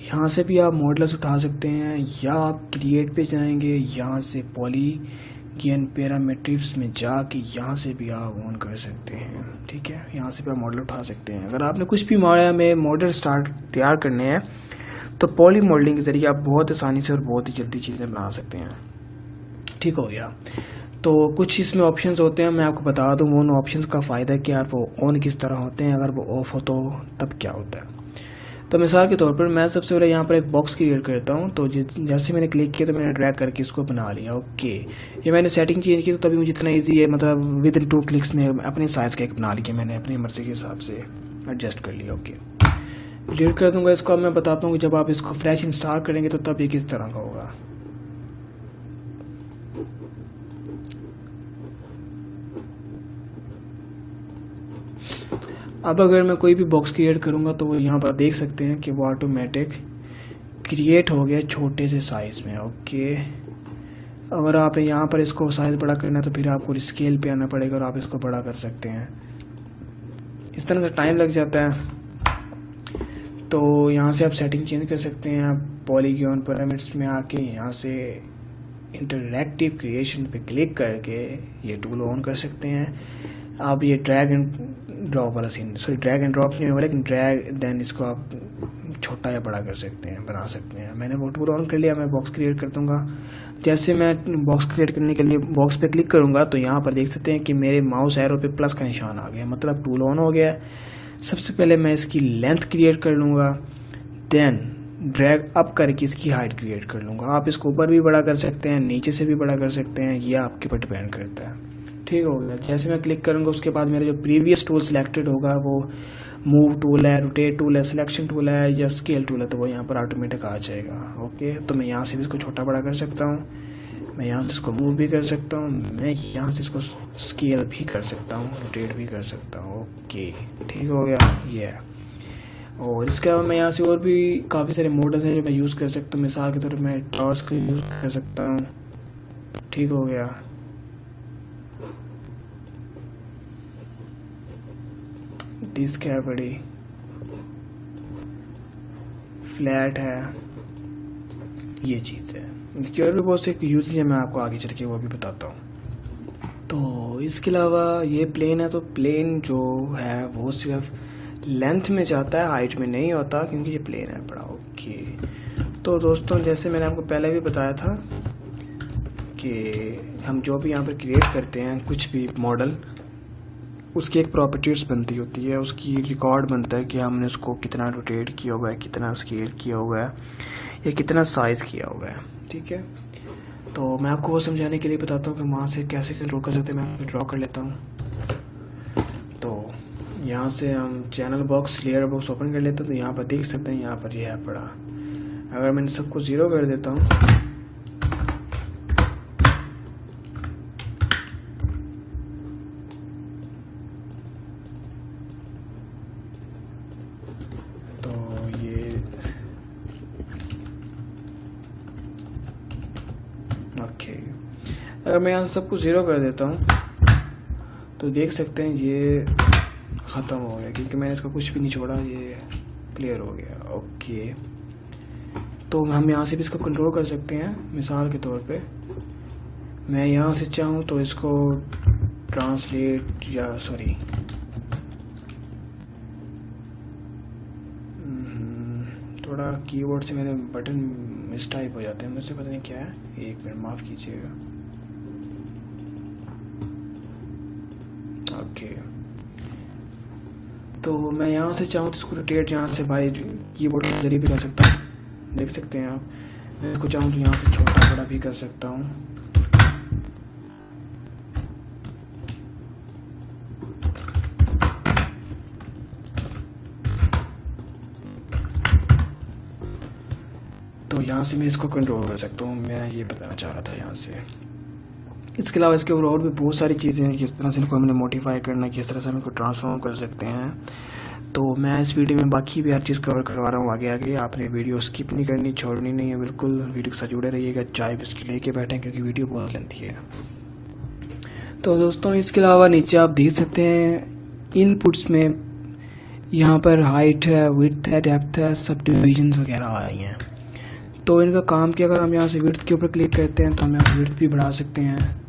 यहाँ से भी आप मॉडल्स उठा सकते हैं, या आप क्रिएट पे जाएंगे, यहाँ से पॉलीगन पैरामीट्रिक्स में जाके यहाँ से भी आप ऑन कर सकते हैं। ठीक है, यहाँ से भी आप मॉडल उठा सकते हैं। अगर आपने कुछ भी मॉडल तैयार करने हैं तो पॉली मोल्डिंग के जरिए आप बहुत आसानी से और बहुत ही जल्दी चीज़ें बना सकते हैं। ठीक हो गया। तो कुछ इसमें ऑप्शंस होते हैं, मैं आपको बता दूं उन ऑप्शंस का फ़ायदा क्या है, वो ऑन किस तरह होते हैं, अगर वो ऑफ हो तो तब क्या होता है। तो मिसाल के तौर पर मैं सबसे पहले यहाँ पर एक बॉक्स क्रिएट करता हूँ। तो जैसे मैंने क्लिक किया तो मैंने ड्रैग करके इसको बना लिया। ओके, ये मैंने सेटिंग चेंज की तो तभी मुझे इतना ईजी है, मतलब विद इन 2 क्लिक्स में अपने साइज़ का एक बना लिया मैंने, अपनी मर्जी के हिसाब से एडजस्ट कर लिया। ओके, डिलीट कर दूंगा इसको। अब मैं बताता हूँ कि जब आप इसको फ्रेश इंस्टॉल करेंगे तो तब ये किस तरह का होगा। अब अगर मैं कोई भी बॉक्स क्रिएट करूंगा तो वो यहाँ पर देख सकते हैं कि वो ऑटोमेटिक क्रिएट हो गया छोटे से साइज में। ओके, अगर आप यहाँ पर इसको साइज बड़ा करना है तो फिर आपको स्केल पे आना पड़ेगा और आप इसको बड़ा कर सकते हैं। इस तरह से टाइम लग जाता है। तो यहाँ से आप सेटिंग चेंज कर सकते हैं। आप पॉलीगॉन पैरामीटर्स में आके यहाँ से इंटरैक्टिव क्रिएशन पे क्लिक करके ये टूल ऑन कर सकते हैं। आप ये ड्रैग एंड ड्रॉप वाला scene, sorry drag and drop नहीं होगा, लेकिन ड्रैग देन इसको आप छोटा या बड़ा कर सकते हैं, बना सकते हैं। मैंने वो टूल ऑन कर लिया। मैं बॉक्स क्रिएट कर दूंगा। जैसे मैं बॉक्स क्रिएट करने के लिए बॉक्स पे क्लिक करूंगा तो यहाँ पर देख सकते हैं कि मेरे माउस एरो पे प्लस का निशान आ गया, मतलब टूल ऑन हो गया। सबसे पहले मैं इसकी लेंथ क्रिएट कर लूँगा, देन ड्रैग अप करके इसकी हाइट क्रिएट कर लूँगा। आप इसको ऊपर भी बड़ा कर सकते हैं, नीचे से भी बड़ा कर सकते हैं, यह आपके ऊपर डिपेंड करता है। ठीक हो गया। जैसे मैं क्लिक करूँगा उसके बाद मेरा जो प्रीवियस टूल सिलेक्टेड होगा वो मूव टूल है, रोटेट टूल है, सिलेक्शन टूल है या स्केल टूल है, तो वो यहाँ पर ऑटोमेटिक आ जाएगा। ओके, तो मैं यहाँ से भी इसको छोटा बड़ा कर सकता हूँ, मैं यहाँ से इसको मूव भी कर सकता हूँ, मैं यहाँ से इसको स्केल भी कर सकता हूँ, रोटेट भी कर सकता हूँ। ओके, ठीक हो गया ये। और इसके अलावा मैं यहाँ से और भी काफ़ी सारे मॉडल्स हैं जो मैं यूज़ कर सकता हूँ। मिसाल के तौर पर मैं टॉर्च का यूज़ कर सकता हूँ। ठीक हो गया। डिस्क है, बड़ी फ्लैट है, ये चीज़ है। इसकी और भी बहुत से यूज है, मैं आपको आगे चल के वो भी बताता हूँ। तो इसके अलावा ये प्लेन है, तो प्लेन जो है वो सिर्फ लेंथ में जाता है, हाइट में नहीं होता, क्योंकि ये प्लेन है बड़ा। ओके, तो दोस्तों जैसे मैंने आपको पहले भी बताया था कि हम जो भी यहाँ पर क्रिएट करते हैं कुछ भी मॉडल, उसकी एक प्रॉपर्टीज बनती होती है, उसकी रिकॉर्ड बनता है कि हमने उसको कितना रोटेट किया हुआ है, कितना स्केल किया हुआ है, या कितना साइज़ किया हुआ है। ठीक है, तो मैं आपको वो समझाने के लिए बताता हूँ कि वहाँ से कैसे कंट्रोल कर सकते हैं। मैं आपको ड्रॉ कर लेता हूँ। तो यहाँ से हम channel box, layer box open कर लेते हैं। तो यहाँ पर देख सकते हैं, यहाँ पर ये है पड़ा। अगर मैंने सबको 0 कर देता हूँ तो ये ओके, अगर मैं यहाँ सब कुछ 0 कर देता हूँ तो देख सकते हैं ये ख़त्म हो गया, क्योंकि मैंने इसका कुछ भी नहीं छोड़ा, ये क्लियर हो गया। ओके, तो हम यहाँ से भी इसको कंट्रोल कर सकते हैं। मिसाल के तौर पे मैं यहाँ से चाहूँ तो इसको ट्रांसलेट या सॉरी थोड़ा कीबोर्ड से मेरे बटन मिसटाइप हो जाते हैं, मुझसे पता नहीं क्या है, एक मिनट माफ़ कीजिएगा। ओके, तो मैं यहाँ से चाहूँ तो इसको रोटेट यहाँ से बाय कीबोर्ड के जरिए भी कर सकता हूँ, देख सकते हैं आप। मैं इसको चाहूँ तो यहाँ से छोटा बड़ा भी कर सकता हूँ। यहाँ से मैं इसको कंट्रोल कर सकता हूँ, मैं ये बताना चाह रहा था यहाँ से। इसके अलावा इसके ऊपर और भी बहुत सारी चीज़ें हैं, किस तरह से इनको हमने मॉडिफाई करना है, किस तरह से हम इनको ट्रांसफॉर्म कर सकते हैं। तो मैं इस वीडियो में बाकी भी हर चीज़ कवर करवा रहा हूँ आगे आगे। आपने वीडियो स्किप नहीं करनी, छोड़नी नहीं है, बिल्कुल वीडियो के साथ जुड़े रहिएगा, चाय बिस्किट लेके बैठें क्योंकि वीडियो बहुत लेंथी है। तो दोस्तों इसके अलावा नीचे आप देख सकते हैं इनपुट्स में यहाँ पर हाइट है, विड्थ है, डेप्थ है, सब डिविजन्स वगैरह आ रही हैं। तो इनका काम क्या, अगर हम यहाँ से विड्थ के ऊपर क्लिक करते हैं तो हम यहाँ विड्थ भी बढ़ा सकते हैं।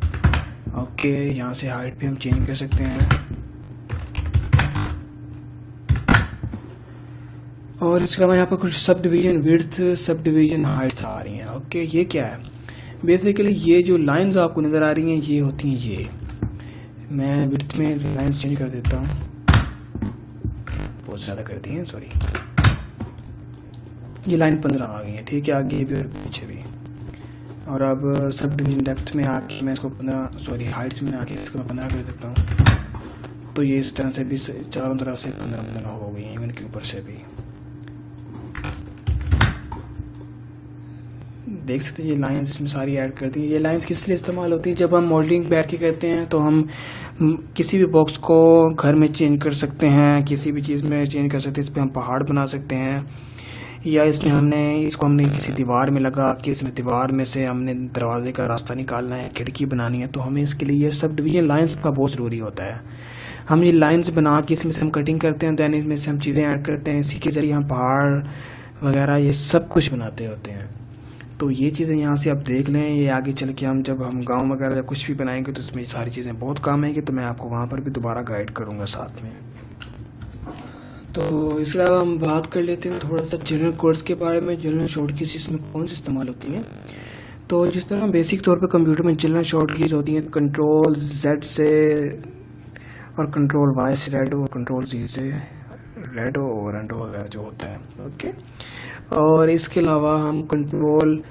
ओके, यहाँ से हाइट भी हम चेंज कर सकते हैं। और इसके अलावा यहाँ पर कुछ sub division width, sub division heights आ रही हैं। ओके, ये क्या है, बेसिकली ये जो लाइंस आपको नज़र आ रही हैं ये होती हैं, ये मैं विड्थ में लाइंस चेंज कर देता हूँ, बहुत ज़्यादा कर दी हैं, सॉरी। ये लाइन 15 आ गई है, ठीक है, आगे भी और पीछे भी। और अब सब डिवीजन डेप्थ में आके मैं इसको 15, सॉरी हाइट्स में आके इसको मैं 15 कर देता हूँ। तो ये इस तरह से भी चारों तरफ से 15 हो गई हैं, इवन के ऊपर से भी देख सकते हैं। ये लाइंस इसमें सारी ऐड कर दी। ये लाइंस किस लिए इस्तेमाल होती है, जब हम मॉडलिंग बैठ के करते हैं तो हम किसी भी बॉक्स को घर में चेंज कर सकते हैं, किसी भी चीज़ में चेंज कर सकते हैं। इस पर हम पहाड़ बना सकते हैं, या इसमें हमने किसी दीवार में लगा कि इसमें दीवार में से हमने दरवाजे का रास्ता निकालना है, खिड़की बनानी है, तो हमें इसके लिए ये सब डिवीजन लाइंस का बहुत ज़रूरी होता है। हम ये लाइंस बना के इसमें से हम कटिंग करते हैं, दैन इसमें से हम चीज़ें ऐड करते हैं, इसी के ज़रिए हम पहाड़ वगैरह ये सब कुछ बनाते होते हैं। तो ये चीज़ें यहाँ से आप देख लें, ये आगे चल के जब हम गाँव वगैरह या कुछ भी बनाएंगे तो इसमें सारी चीज़ें बहुत काम आएंगी। तो मैं आपको वहाँ पर भी दोबारा गाइड करूँगा साथ में। तो इसके अलावा हम बात कर लेते हैं थोड़ा सा जनरल कोड्स के बारे में, जनरल शॉर्टकीज इसमें कौन सी इस्तेमाल होती हैं। तो जिस तरह बेसिक तौर पे कंप्यूटर में जनरल शॉर्टकीज होती हैं, कंट्रोल Z से और कंट्रोल Y से रेडो और कंट्रोल Z से रेडो और एंडो वगैरह जो होता है। ओके, और इसके अलावा हम कंट्रोल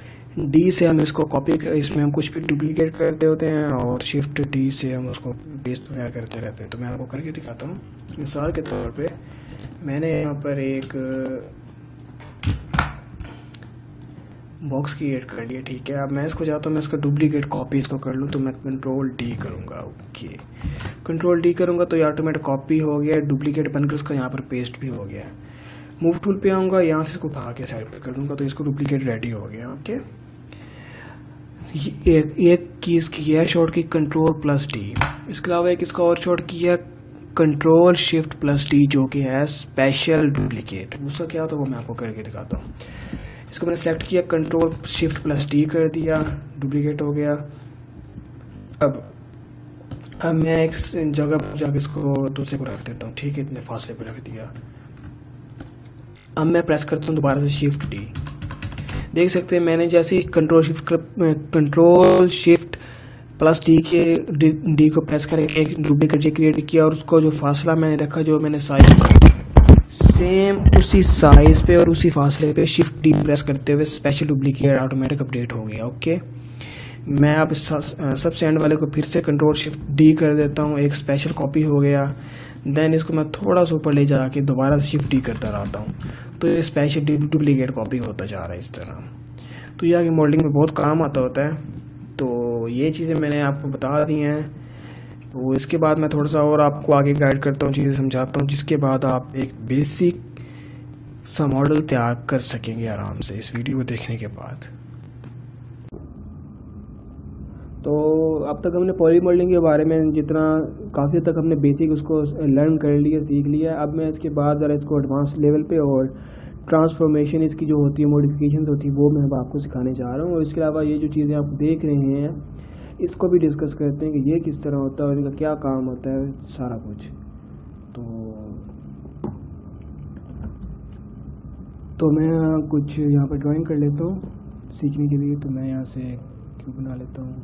D से हम इसको कॉपी इसमें हम कुछ भी डुप्लीकेट करते होते हैं, और शिफ्ट D से हम उसको पेस्ट वगैरह करते रहते हैं। तो मैं आपको करके दिखाता हूँ। मिसाल के तौर पे मैंने यहाँ पर एक बॉक्स क्रिएट कर लिया, ठीक है। अब मैं इसको चाहता हूँ मैं इसका डुप्लीकेट कॉपी इसको कर लूँ, तो मैं कंट्रोल D करूँगा। ओके, कंट्रोल D करूँगा तो ये ऑटोमेटिक कॉपी हो गया, डुप्लीकेट बनकर उसका यहाँ पर पेस्ट भी हो गया। मूव टूल पे आऊँगा, यहाँ से इसको उठा के साइड पे कर दूँगा तो इसको डुप्लीकेट रेडी हो गया। ओके, एक की इसकी है शॉर्ट की कंट्रोल+D। इसके अलावा एक इसका और शॉर्ट की है कंट्रोल Shift+D, जो कि है स्पेशल डुप्लीकेट। उसका क्या होता है वो मैं आपको करके दिखाता हूँ। इसको मैंने सेलेक्ट किया, कंट्रोल Shift+D कर दिया, डुप्लीकेट हो गया। अब मैं एक जगह पर जाकर इसको दूसरे को रख देता हूँ, ठीक है, इतने फासले पर रख दिया। अब मैं प्रेस करता हूँ दोबारा से Shift+D, देख सकते हैं मैंने जैसे कंट्रोल Shift+D को प्रेस करके एक डुप्लीकेट क्रिएट किया, और उसको जो फासला मैंने रखा, जो मैंने साइज सेम उसी साइज पे और उसी फासले पे Shift+D प्रेस करते हुए स्पेशल डुप्लीकेट ऑटोमेटिक अपडेट हो गया। ओके, मैं अब सबसे एंड वाले को फिर से कंट्रोल Shift+D कर देता हूँ, एक स्पेशल कॉपी हो गया। देन इसको मैं थोड़ा सा ऊपर ले जाके दोबारा से Shift+D करता रहता हूँ, तो ये स्पेशल डुप्लीकेट कॉपी होता जा रहा है इस तरह। तो ये आगे मॉडलिंग में बहुत काम आता होता है। तो ये चीज़ें मैंने आपको बता दी हैं। तो इसके बाद मैं थोड़ा सा और आपको आगे गाइड करता हूँ, चीज़ें समझाता हूँ, जिसके बाद आप एक बेसिक सा मॉडल तैयार कर सकेंगे आराम से इस वीडियो को देखने के बाद। तो अब तक हमने पॉली मॉडलिंग के बारे में जितना काफ़ी तक हमने बेसिक उसको लर्न कर लिया, सीख लिया। अब मैं इसके बाद ज़रा इसको एडवांस लेवल पे और ट्रांसफॉर्मेशन इसकी जो होती है, मॉडिफिकेशंस होती है, वो मैं अब आपको सिखाने जा रहा हूँ। और इसके अलावा ये जो चीज़ें आप देख रहे हैं इसको भी डिस्कस करते हैं कि ये किस तरह होता है और इनका क्या काम होता है, सारा कुछ। तो मैं कुछ यहाँ पर ड्राइंग कर लेता हूँ सीखने के लिए। तो मैं यहाँ से क्यूब बना लेता हूँ।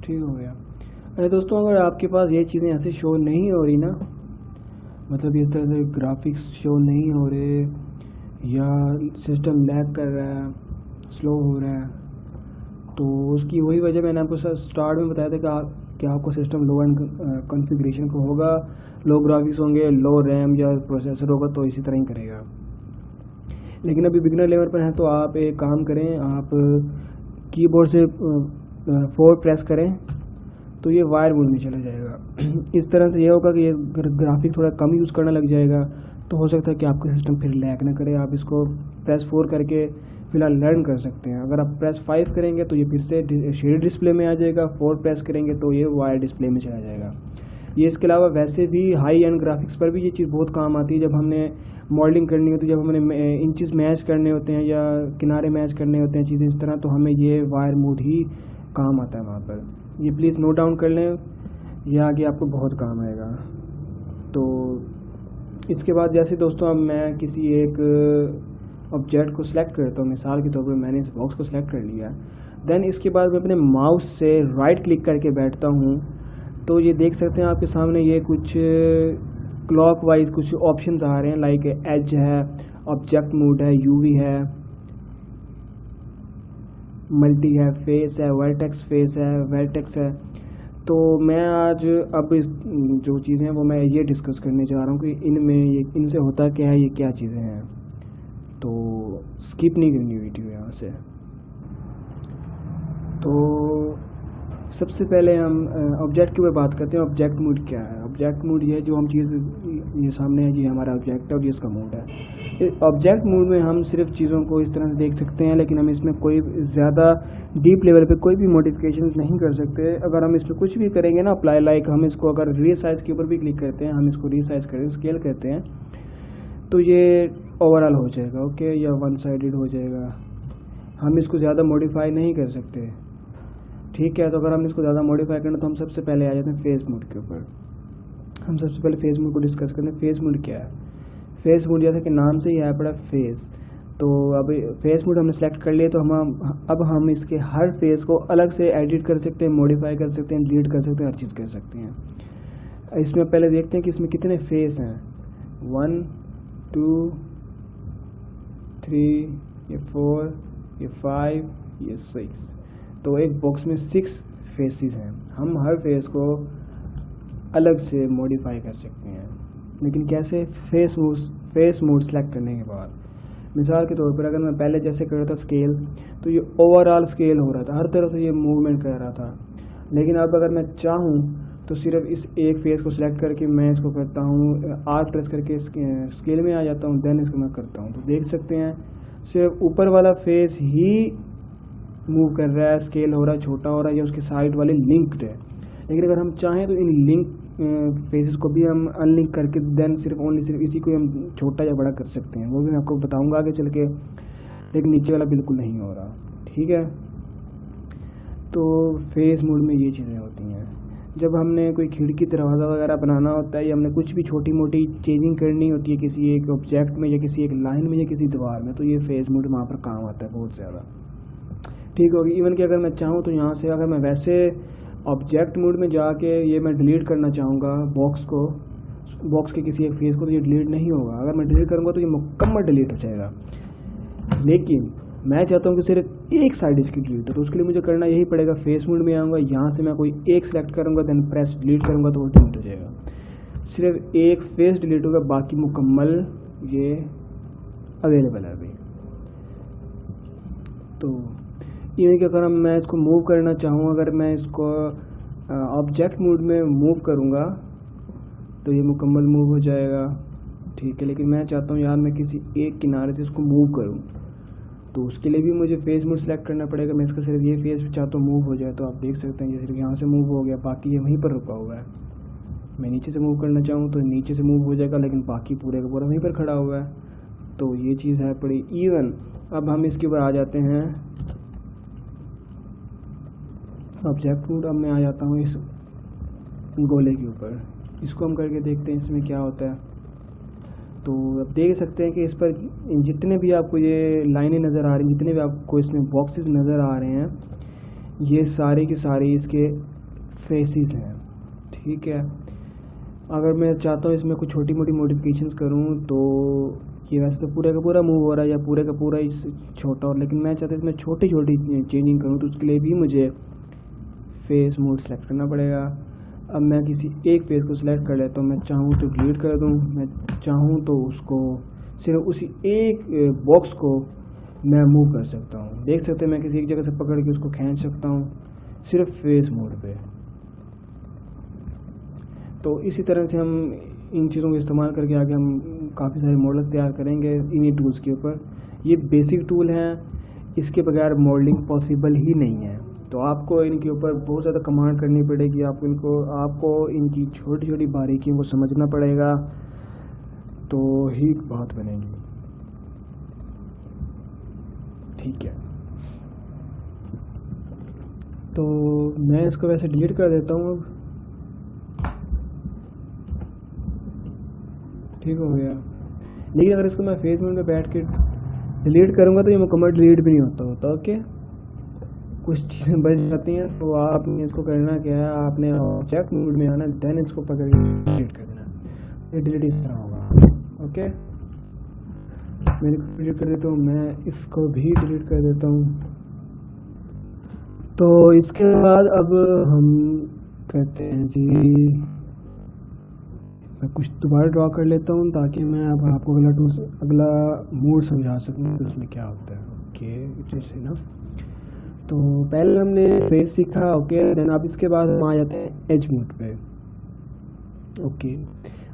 ठीक हो गया। अरे दोस्तों, अगर आपके पास ये चीज़ें ऐसे शो नहीं हो रही ना, मतलब इस तरह से ग्राफिक्स शो नहीं हो रहे या सिस्टम लैग कर रहा है, स्लो हो रहा है। तो उसकी वही वजह मैंने आपको स्टार्ट में बताया था कि आपको सिस्टम लो एंड कॉन्फ़िगरेशन को होगा, लो ग्राफिक्स होंगे, लो रैम या प्रोसेसर होगा तो इसी तरह ही करेगा। लेकिन अभी बिगिनर लेवल पर हैं तो आप एक काम करें, आप कीबोर्ड से 4 प्रेस करें तो ये वायर मोड में चला जाएगा। इस तरह से ये होगा कि ये ग्राफिक थोड़ा कम यूज़ करना लग जाएगा, तो हो सकता है कि आपका सिस्टम फिर लैग ना करे। आप इसको प्रेस 4 करके फिलहाल लर्न कर सकते हैं। अगर आप प्रेस 5 करेंगे तो ये फिर से शेड डिस्प्ले में आ जाएगा, 4 प्रेस करेंगे तो ये वायर डिस्प्ले में चला जाएगा। ये इसके अलावा वैसे भी हाई एंड ग्राफिक्स पर भी ये चीज़ बहुत काम आती है। जब हमने मॉडलिंग करनी होती है, जब हमने इंचेस मैच करने होते हैं या किनारे मैच करने होते हैं, चीज़ें इस तरह, तो हमें ये वायर मोड ही काम आता है वहाँ पर। ये प्लीज़ नोट डाउन कर लें, ये आगे आपको बहुत काम आएगा। तो इसके बाद जैसे दोस्तों अब मैं किसी एक ऑब्जेक्ट को सिलेक्ट करता हूँ, मिसाल के तौर पर मैंने इस बॉक्स को सिलेक्ट कर लिया, देन इसके बाद मैं अपने माउस से राइट क्लिक करके बैठता हूँ, तो ये देख सकते हैं आपके सामने ये कुछ क्लॉकवाइज कुछ ऑप्शंस आ रहे हैं, लाइक एज है, ऑब्जेक्ट मोड है, यूवी है, मल्टी है, फेस है, वर्टेक्स फेस है, वर्टेक्स है। तो मैं आज अब इस जो चीज़ें हैं वो मैं ये डिस्कस करने जा रहा हूँ कि इनमें इनसे होता क्या है, ये क्या चीज़ें हैं। तो स्किप नहीं करनी वीडियो यहाँ से। तो सबसे पहले हम ऑब्जेक्ट के ऊपर बात करते हैं। ऑब्जेक्ट मोड क्या है? ऑब्जेक्ट मोड ये जो हम चीज़ ये सामने है, ये हमारा ऑब्जेक्ट है और ये इसका मोड है। ऑब्जेक्ट मोड में हम सिर्फ चीज़ों को इस तरह से देख सकते हैं, लेकिन हम इसमें कोई ज़्यादा डीप लेवल पे कोई भी मॉडिफिकेशंस नहीं कर सकते। अगर हम इसमें कुछ भी करेंगे ना अप्लाई, लाइक हम इसको अगर रीसाइज के ऊपर भी क्लिक करते हैं, हम इसको रीसाइज करें, स्केल करते हैं, तो ये ओवरऑल हो जाएगा, ओके, या वन साइडेड हो जाएगा। हम इसको ज़्यादा मॉडिफाई नहीं कर सकते, ठीक है। तो अगर हम इसको ज़्यादा मॉडिफाई करना तो हम सबसे पहले आ जाते हैं फेस मोड के ऊपर। हम सबसे पहले फेस मोड को डिस्कस करते हैं। फेस मोड क्या है? फेस मोड जैसा कि नाम से ही आया पड़ा फेस, तो अब फेस मोड हमने सेलेक्ट कर लिया, तो अब हम इसके हर फेस को अलग से एडिट कर सकते हैं, मॉडिफाई कर सकते हैं, डिलीट कर सकते हैं, हर चीज़ कर सकते हैं। इसमें पहले देखते हैं कि इसमें कितने फेस हैं। 1 2 3, ये 4, ये 5, ये 6। तो एक बॉक्स में 6 फेसेस हैं। हम हर फेस को अलग से मॉडिफाई कर सकते हैं, लेकिन कैसे? फेस मोड सेलेक्ट करने के बाद। मिसाल के तौर पर अगर मैं पहले जैसे कर रहा था स्केल, तो ये ओवरऑल स्केल हो रहा था, हर तरह से ये मूवमेंट कर रहा था। लेकिन अब अगर मैं चाहूँ तो सिर्फ इस एक फेस को सिलेक्ट करके मैं इसको करता हूँ, आर प्रेस करके स्केल में आ जाता हूँ, देन इसको मैं करता हूँ। तो देख सकते हैं सिर्फ ऊपर वाला फेस ही मूव कर रहा है, स्केल हो रहा है, छोटा हो रहा है, या उसके साइड वाले लिंक्ड है। लेकिन अगर हम चाहें तो इन लिंक फेसेस को भी हम अनलिंक करके देन सिर्फ इसी को हम छोटा या बड़ा कर सकते हैं। वो भी मैं आपको बताऊंगा आगे चल के, लेकिन नीचे वाला बिल्कुल नहीं हो रहा, ठीक है। तो फेस मोड में ये चीज़ें होती हैं। जब हमने कोई खिड़की, दरवाज़ा वगैरह बनाना होता है, या हमने कुछ भी छोटी मोटी चेंजिंग करनी होती है किसी एक ऑब्जेक्ट में या किसी एक लाइन में या किसी दीवार में, तो ये फेस मोड वहाँ पर काम आता है बहुत ज़्यादा, ठीक होगी। इवन कि अगर मैं चाहूँ तो यहाँ से अगर मैं वैसे ऑब्जेक्ट मोड में जाके ये मैं डिलीट करना चाहूँगा बॉक्स के किसी एक फेस को, तो ये डिलीट नहीं होगा। अगर मैं डिलीट करूँगा तो ये मुकम्मल डिलीट हो जाएगा। लेकिन मैं चाहता हूँ कि सिर्फ एक साइड इसकी डिलीट हो, तो उसके लिए मुझे करना यही पड़ेगा, फेस मोड में आऊँगा, यहाँ से मैं कोई एक सेलेक्ट करूँगा, देन प्रेस डिलीट करूँगा तो वो डिलीट हो जाएगा। सिर्फ एक फेस डिलीट होगा, बाकी मुकम्मल ये अवेलेबल है अभी। तो ये कि अगर मैं इसको मूव करना चाहूँ, अगर मैं इसको ऑब्जेक्ट मोड में मूव करूँगा तो ये मुकम्मल मूव हो जाएगा, ठीक है। लेकिन मैं चाहता हूँ यार मैं किसी एक किनारे से इसको मूव करूँ, तो उसके लिए भी मुझे फेस मोड सेलेक्ट करना पड़ेगा। मैं इसका सिर्फ ये फेस भी चाहता हूँ मूव हो जाए, तो आप देख सकते हैं ये सिर्फ यहाँ से मूव हो गया, बाकी ये वहीं पर रुका हुआ है। मैं नीचे से मूव करना चाहूँ तो नीचे से मूव हो जाएगा, लेकिन बाकी पूरे का पूरा वहीं पर खड़ा हुआ है। तो ये चीज़ है बड़ी ईवन। अब हम इसके ऊपर आ जाते हैं ऑब्जेक्ट मोड। अब मैं आ जाता हूँ इस गोले के ऊपर, इसको हम करके देखते हैं इसमें क्या होता है। तो अब देख सकते हैं कि इस पर जितने भी आपको ये लाइनें नज़र आ रही हैं, जितने भी आपको इसमें बॉक्सेस नज़र आ रहे हैं, ये सारे के सारे इसके फेसेस हैं, ठीक है। अगर मैं चाहता हूँ इसमें कुछ छोटी मोटी मॉडिफिकेशंस करूँ तो ये वैसे तो पूरे का पूरा मूव हो रहा है या पूरे का पूरा इस छोटा हो, लेकिन मैं चाहता हूँ इसमें छोटी छोटी चेंजिंग करूँ, तो उसके लिए भी मुझे फेस मोड सेलेक्ट करना पड़ेगा। अब मैं किसी एक फेस को सिलेक्ट कर लेता हूँ, मैं चाहूँ तो डिलीट कर दूँ, मैं चाहूँ तो उसको सिर्फ उसी एक बॉक्स को मैं मूव कर सकता हूँ। देख सकते हैं मैं किसी एक जगह से पकड़ के उसको खींच सकता हूँ सिर्फ फेस मोड पे। तो इसी तरह से हम इन चीज़ों को इस्तेमाल करके आगे हम काफ़ी सारे मॉडल्स तैयार करेंगे इन्हीं टूल्स के ऊपर। ये बेसिक टूल हैं, इसके बगैर मॉडलिंग पॉसिबल ही नहीं है। तो आपको इनके ऊपर बहुत ज़्यादा कमांड करनी पड़ेगी, आपको इनकी छोटी छोटी बारीकियों को समझना पड़ेगा, तो ही बात बनेगी। ठीक है, तो मैं इसको वैसे डिलीट कर देता हूँ अब। ठीक हो गया। लेकिन अगर इसको मैं फेस मोड में बैठ के डिलीट करूँगा तो ये मुकम्मल डिलीट भी नहीं होता। ओके, कुछ चीज़ें बच जाती हैं। तो आपने इसको करना क्या है, आपने ऑब्जेक्ट मोड में आना, देन इसको पकड़ के डिलीट कर देना। ये डिलीट इस तरह होगा। ओके, मैं इसको डिलीट कर देता हूँ, मैं इसको भी डिलीट कर देता हूँ। तो इसके बाद अब हम कहते हैं जी, मैं कुछ दोबारा ड्रॉ कर लेता हूँ ताकि मैं अब आपको अगला मोड समझा सकूँ कि उसमें क्या होता है। Okay, it is enough. तो पहले हमने फेस सीखा। ओके, देन अब इसके बाद हम आ जाते हैं एज मोड पे। ओके,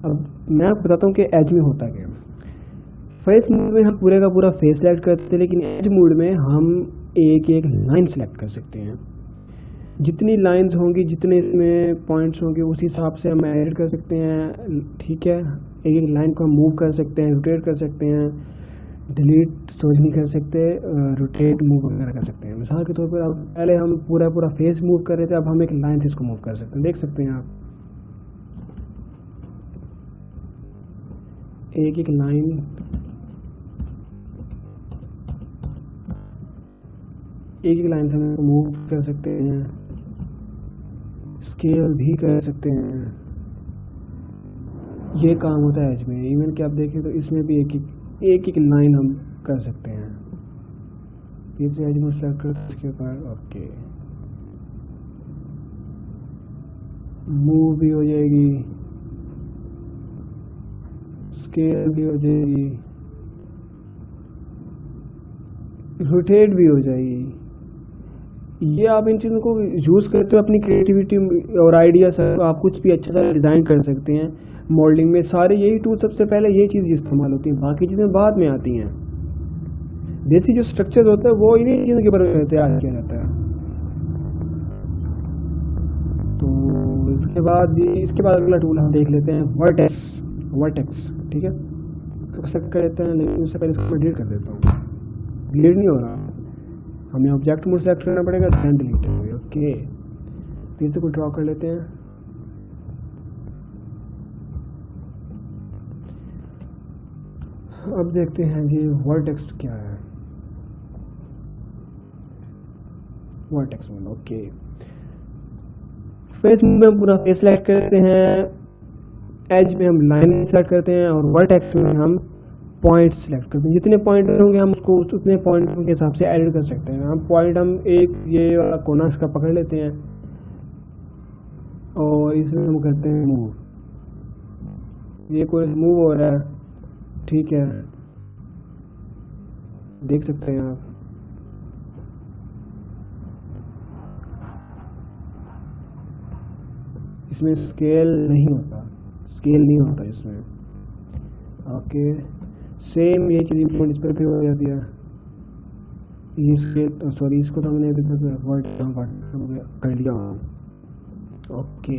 अब मैं आपको बताता हूँ कि एज में होता क्या। फेस मोड में हम पूरे का पूरा फेस सेलेक्ट करते हैं, लेकिन एज मोड में हम एक एक लाइन सेलेक्ट कर सकते हैं। जितनी लाइंस होंगी, जितने इसमें पॉइंट्स होंगे, उस हिसाब से हम एडिट कर सकते हैं। ठीक है, एक एक लाइन को हम मूव कर सकते हैं, रोटेट कर सकते हैं, डिलीट स्टोरेज नहीं कर सकते, रोटेट मूव वगैरह कर सकते हैं। मिसाल के तौर पर अब पहले हम पूरा पूरा फेस मूव कर रहे थे, अब हम एक लाइन से इसको मूव कर सकते हैं। देख सकते हैं आप, एक एक लाइन, एक एक लाइन से हम मूव कर सकते हैं, स्केल भी कर सकते हैं। ये काम होता है एज में। इवन कि आप देखें तो इसमें भी एक एक लाइन हम कर सकते हैं। फिर से एज में सेलेक्ट करते हैं इसके ऊपर। ओके, मूव भी हो जाएगी, स्केल भी हो जाएगी, रोटेट भी हो जाएगी। ये आप इन चीज़ों को यूज़ करते हो अपनी क्रिएटिविटी और आइडिया से आप कुछ भी अच्छा सा डिज़ाइन कर सकते हैं। मॉडलिंग में सारे यही टूल, सबसे पहले ये चीज़ इस्तेमाल होती है, बाकी चीज़ें बाद में आती हैं। बेसिक जो स्ट्रक्चर होता है वो इन्हीं चीज़ों के ऊपर तैयार किया जाता है। तो इसके बाद अगला टूल हम देख लेते हैं वर्टेक्स। ठीक है, इसको सेलेक्ट कर लेते हैं, लेकिन उससे पहले इसको मैं डिलीट कर देता हूँ। डिलीट नहीं हो रहा, हमें ऑब्जेक्ट मोड सेलेक्ट करना पड़ेगा, देन डिलीट होंगे। ओके, फिर से को ड्रॉ कर लेते हैं। अब देखते हैं जी वर्टेक्स क्या है। वर्टेक्स में ओके, फेस में हम पूरा फेस सेलेक्ट करते हैं, एज में हम लाइन सेलेक्ट करते हैं, और वर्टेक्स में हम पॉइंट सेलेक्ट करते हैं। जितने पॉइंट होंगे हम उसको उतने पॉइंटों के हिसाब से एडिट कर सकते हैं। हम एक ये वाला कोना इसका पकड़ लेते हैं और इसमें हम करते हैं मूव। ये कोई मूव हो रहा है, ठीक है, देख सकते हैं आप। इसमें स्केल नहीं होता इसमें। ओके, सेम ये चीज़ इम्प्लीमेंट इस पर भी हो जाती है। ये स्केल, सॉरी, इसको तो हमने अभी तक वर्ड कर लिया। ओके,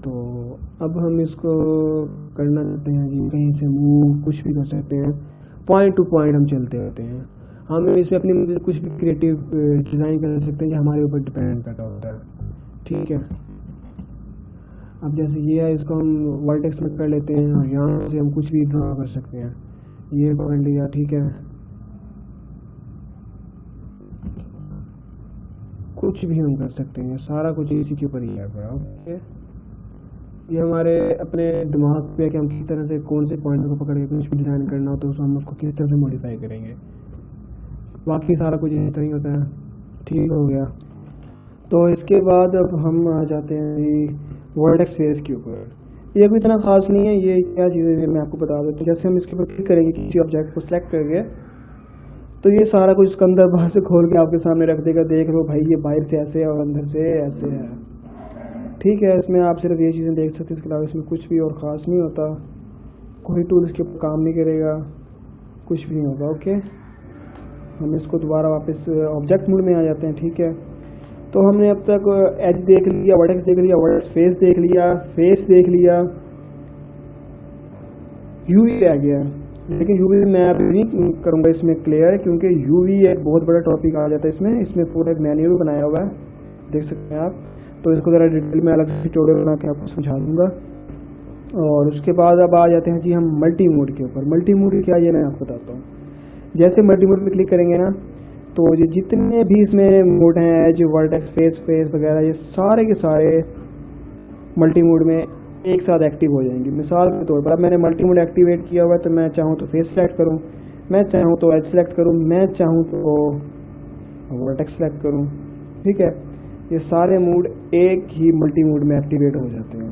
तो अब हम इसको करना चाहते हैं जी, कहीं से मूव कुछ भी कर सकते हैं, पॉइंट टू पॉइंट हम चलते रहते हैं। हम इसमें अपनी कुछ भी क्रिएटिव डिज़ाइन कर सकते हैं, जो हमारे ऊपर डिपेंड करता होता है। ठीक है, अब जैसे ये है, इसको हम वर्टेक्स में कर लेते हैं और यहाँ से हम कुछ भी ड्रॉ कर सकते हैं। ये पकड़ लिया, ठीक है, कुछ भी हम कर सकते हैं, सारा कुछ इसी के ऊपर ही है। ओके, ये हमारे अपने दिमाग पे है कि हम किस तरह से कौन से पॉइंट को पकड़ के कुछ भी डिज़ाइन करना हो तो हम उसको किस तरह से मॉडिफाई करेंगे। बाकी सारा कुछ इस तरह ही होता है। ठीक हो गया। तो इसके बाद अब हम आ जाते हैं वर्टेक्स फेस के ऊपर। ये कोई इतना खास नहीं है, ये क्या चीज़ है मैं आपको बता दूँ। तो जैसे हम इसके ऊपर क्लिक करेंगे किसी ऑब्जेक्ट को सिलेक्ट करके, तो ये सारा कुछ उसके अंदर बाहर से खोल के आपके सामने रख देगा। देख लो भाई ये बाहर से ऐसे है और अंदर से ऐसे है। ठीक है, इसमें आप सिर्फ ये चीज़ें देख सकते हैं, इसके अलावा इसमें कुछ भी और ख़ास नहीं होता। कोई टूल इसके ऊपर काम नहीं करेगा, कुछ भी नहीं होगा। ओके, हम इसको दोबारा वापस ऑब्जेक्ट मोड में आ जाते हैं। ठीक है, तो हमने अब तक एज देख लिया, वर्टेक्स देख लिया, वर्टेक्स फेस देख लिया, फेस देख लिया, यूवी रह गया। लेकिन यूवी मैं अभी नहीं करूँगा इसमें क्लियर, क्योंकि यूवी एक बहुत बड़ा टॉपिक आ जाता है इसमें। इसमें पूरा एक मैन्यूअल बनाया हुआ है, देख सकते हैं आप। तो इसको ज़रा डिटेल में अलग से ट्यूटोरियल बना के आपको समझा दूँगा। और उसके बाद अब आ जाते हैं जी हम मल्टी मोड के ऊपर। मल्टी मोड क्या, ये मैं आपको बताता हूँ। जैसे मल्टी मोड पे क्लिक करेंगे ना, तो ये जितने भी इसमें मोड हैं, एज, वर्टेक्स, फेस वगैरह, ये सारे के सारे मल्टी मोड में एक साथ एक्टिव हो जाएंगे। मिसाल के तौर पर अब मैंने मल्टी मोड एक्टिवेट किया हुआ है, तो मैं चाहूँ तो फेस सेलेक्ट करूँ, मैं चाहूँ तो एज सेलेक्ट करूँ, मैं चाहूँ तो वर्टेक्स सेलेक्ट करूँ। ठीक है, ये सारे मोड एक ही मल्टी मोड में एक्टिवेट हो जाते हैं।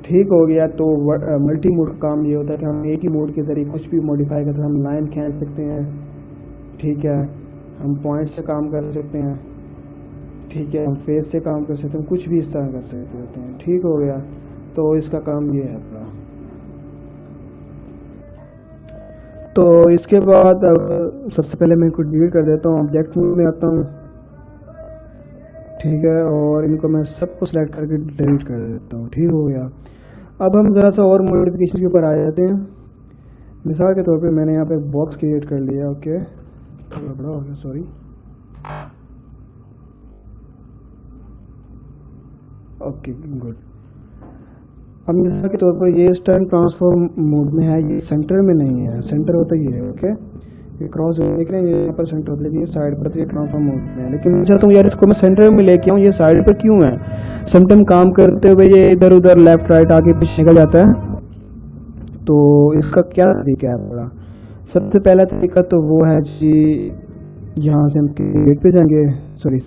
ठीक हो गया। तो मल्टी मोड का काम ये होता है कि हम एक ही मोड के ज़रिए कुछ भी मॉडिफाई कर सकते हैं। हम लाइन खींच सकते हैं, ठीक है, हम पॉइंट से काम कर सकते हैं, ठीक है, हम फेस से काम कर सकते हैं, कुछ भी इस तरह कर सकते होते हैं। ठीक हो गया। तो इसका काम ये है अपना। तो इसके बाद अब सबसे पहले मैं इनको डिलीट कर देता हूँ, ऑब्जेक्ट मोड में आता हूँ। ठीक है, और इनको मैं सबको सिलेक्ट करके डिलीट कर देता हूँ। ठीक हो गया। अब हम ज़रा सा और मॉडिफिकेशन के ऊपर आ जाते हैं। मिसाल के तौर पे मैंने यहाँ पे एक बॉक्स क्रिएट कर लिया। ओके, थोड़ा बड़ा हो गया, सॉरी। Okay, good. अब मिसाल के तौर पर ये स्टर्न ट्रांसफॉर्म मोड में है, ये सेंटर में नहीं है। सेंटर होता ही है। ओके, ये क्रॉस देख रहे हैं, ये यहाँ पर सेंटर होता है, लेकिन ये साइड पर, तो ये ट्रांसफॉर्म मोड में है। लेकिन मैं चाहता हूँ यार इसको मैं सेंटर में लेके आऊँ, ये साइड पर क्यों है? समटाइम काम करते हुए ये इधर उधर लेफ्ट राइट आगे पीछे निकल जाता है। तो इसका क्या तरीका है बड़ा? सबसे पहला तरीका तो वो है जी, यहाँ से हम क्रिएट पे जाएंगे, सॉरी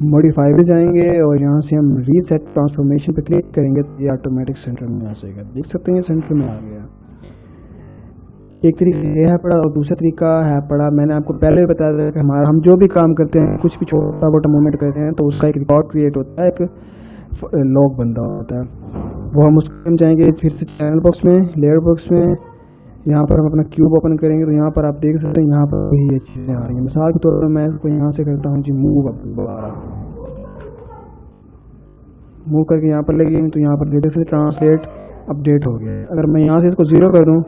मॉडिफाई पे जाएंगे, और यहाँ से हम रीसेट ट्रांसफॉर्मेशन पे क्लिक करेंगे तो ये ऑटोमेटिक सेंटर में आ जाएगा। देख सकते हैं ये सेंटर में आ गया। एक तरीका ये है पड़ा, और दूसरा तरीका है पड़ा, मैंने आपको पहले भी बताया था कि हमारा हम जो भी काम करते हैं, कुछ भी छोटा मोटा मूवमेंट करते हैं, तो उसका एक रिकॉर्ड क्रिएट होता है, एक लॉग बनता होता है। वो हम उसको जाएंगे फिर से चैनल बॉक्स में, लेयर बॉक्स में, यहाँ पर हम अपना क्यूब ओपन करेंगे, तो यहाँ पर आप देख सकते हैं यहाँ पर भी ये चीज़ें आ रही हैं। मिसाल के तौर पर मैं इसको यहाँ से करता हूँ जी मूव, मूव करके यहाँ पर लगी, तो यहाँ पर देख सकते ट्रांसलेट अपडेट हो गया। अगर मैं यहाँ से इसको 0 कर दूँ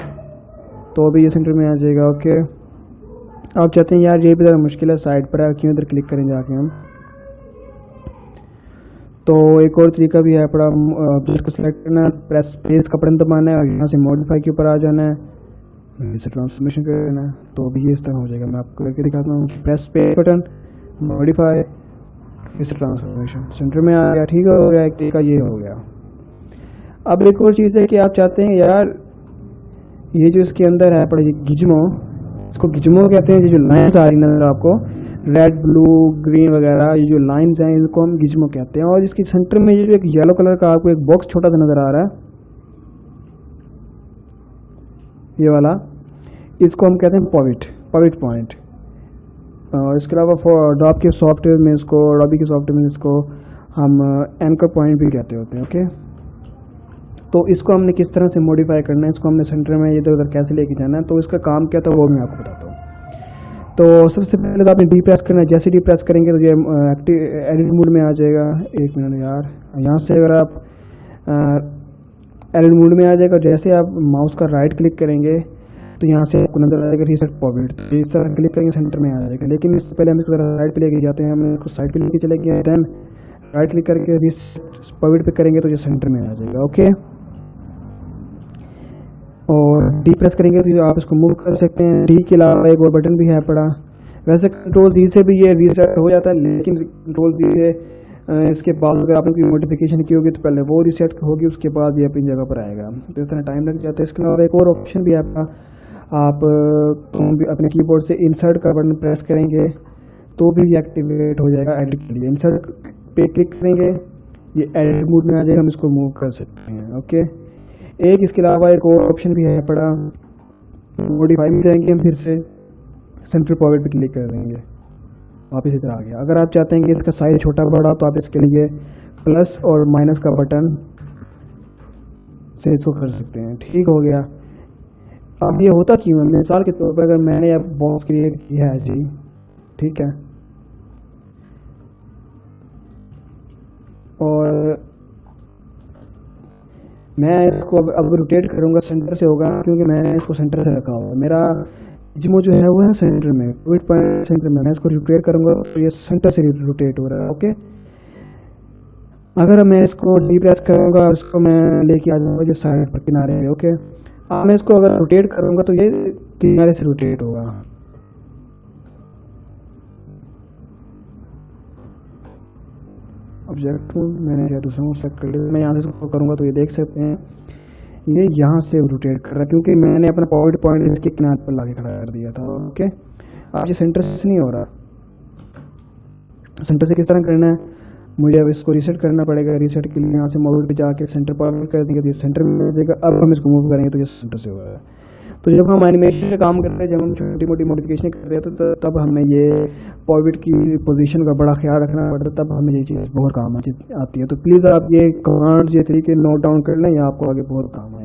तो अभी ये सेंटर में आ जाएगा। ओके, आप चाहते हैं यार ये भी ज़रा मुश्किल है, साइड पर है, क्यों इधर क्लिक करें जाके हम। तो एक और तरीका भी है पड़ा, ऑब्जेक्ट को सिलेक्ट करना है, प्रेस पेज का बटन दबाना है, और यहाँ से मॉडिफाई के ऊपर आ जाना है, इसे ट्रांसफॉर्मेशन करना है, तो अभी ये इस तरह हो जाएगा। मैं आपको करके दिखाता हूँ। प्रेस पेज बटन, मॉडिफाई, इसे ट्रांसफॉर्मेशन, सेंटर में आ गया। ठीक हो गया, एक तरीका ये हो गया। अब एक और चीज़ है कि आप चाहते हैं यार ये जो इसके अंदर है पड़ा, ये गिज्मो, इसको गिज्मो कहते हैं। ये जो लाइन्स आ रही नजर आपको, रेड ब्लू ग्रीन वगैरह, ये जो लाइंस हैं इनको हम गिज्मो कहते हैं। और इसकी सेंटर में ये जो एक येलो कलर का आपको एक बॉक्स छोटा सा नजर आ रहा है, ये वाला, इसको हम कहते हैं पॉइंट पॉइंट। इसके अलावा डॉब के सॉफ्टवेयर में इसको, डॉबी के सॉफ्टवेयर में इसको हम एंकर पॉइंट भी कहते होते हैं। ओके, तो इसको हमने किस तरह से मॉडिफाई करना है, इसको हमने सेंटर में इधर उधर कैसे लेके जाना है, तो इसका काम क्या था वो मैं आपको बताता हूँ। तो सबसे पहले तो आपने डी प्रेस करना है। जैसे डी प्रेस करेंगे तो ये एक्टिव एडिट मोड में आ जाएगा। एक मिनट यार, यहाँ से अगर आप एडिट मोड में आ जाएगा, जैसे आप माउस का राइट क्लिक करेंगे तो यहाँ से आपको नजर आएगा रीसेट पॉइंट, तो इस तरह क्लिक करेंगे सेंटर में आ जाएगा। लेकिन इससे पहले हम इसको राइट पे लेके जाते हैं, हम इसको साइड पे लेके चले गए, देन राइट क्लिक करके रीसेट पॉइंट पे करेंगे तो ये सेंटर में आ जाएगा। ओके, और डी प्रेस करेंगे तो आप इसको मूव कर सकते हैं। डी के अलावा एक और बटन भी है पड़ा, वैसे कंट्रोल जी से भी ये रीसेट हो जाता है, लेकिन कंट्रोल जी से इसके बाद अगर आपने कोई मॉडिफिकेशन की होगी तो पहले वो रीसेट होगी, उसके बाद ये अपनी जगह पर आएगा। तो इस तरह टाइम लग जाता है। इसके अलावा एक और ऑप्शन भी है आपका, आप अपने कीबोर्ड से इंसर्ट का बटन प्रेस करेंगे तो भी ये एक्टिवेट हो जाएगा एडिट के लिए। इंसर्ट पे क्लिक करेंगे, ये एडिट मोड में आ जाएगा, हम इसको मूव कर सकते हैं। ओके, एक इसके अलावा एक और ऑप्शन भी है पड़ा, मॉडिफाई में जाएंगे हम, फिर से सेंटर पॉकेट पे क्लिक कर देंगे, वापस इधर आ गया। अगर आप चाहते हैं कि इसका साइज छोटा बड़ा तो आप इसके लिए प्लस और माइनस का बटन से इसको कर सकते हैं। ठीक हो गया। अब ये होता क्यों है, मिसाल के तौर पर अगर मैंने अब बॉक्स क्रिएट किया है जी, ठीक है, और मैं इसको अब रोटेट करूंगा, सेंटर से होगा क्योंकि मैंने इसको सेंटर से रखा हुआ है। मेरा जिमो जो है वो है सेंटर में, पिवट पॉइंट सेंटर में। मैं इसको रोटेट करूंगा तो ये सेंटर से रोटेट हो रहा है। ओके, अगर मैं इसको डी प्रेस करूंगा, इसको मैं लेके आ जाऊंगा जो साइड पर किनारे में। ओके, अब मैं इसको अगर रोटेट करूंगा तो ये किनारे से रोटेट होगा। ऑब्जेक्ट मैंने क्या दूसरा सेट कर लिया, मैं यहाँ से इसको करूँगा तो ये देख सकते हैं ये यहाँ से रोटेट कर रहा है क्योंकि मैंने अपना पॉइंट इसके किनारे पर लाके खड़ा कर दिया था। ओके, अब ये सेंटर से नहीं हो रहा। सेंटर से किस तरह करना है, मुझे अब इसको रीसेट करना पड़ेगा। रीसेट के लिए यहाँ से मोड पे जाके सेंटर पर कर देंगे तो ये सेंटर में हो जाएगा। अब हम इसको मूव करेंगे तो ये सेंटर से हो रहा है। तो जब हम एनिमेशन का काम कर रहे हैं, जब हम छोटी मोटी मॉडिफिकेशन कर रहे हैं तो तब हमें ये पॉइंट की पोजीशन का बड़ा ख्याल रखना पड़ता है, तब हमें ये चीज़ बहुत काम आती है। तो प्लीज़ आप ये कमांड्स, ये तरीके नोट डाउन कर लें, या आपको आगे बहुत काम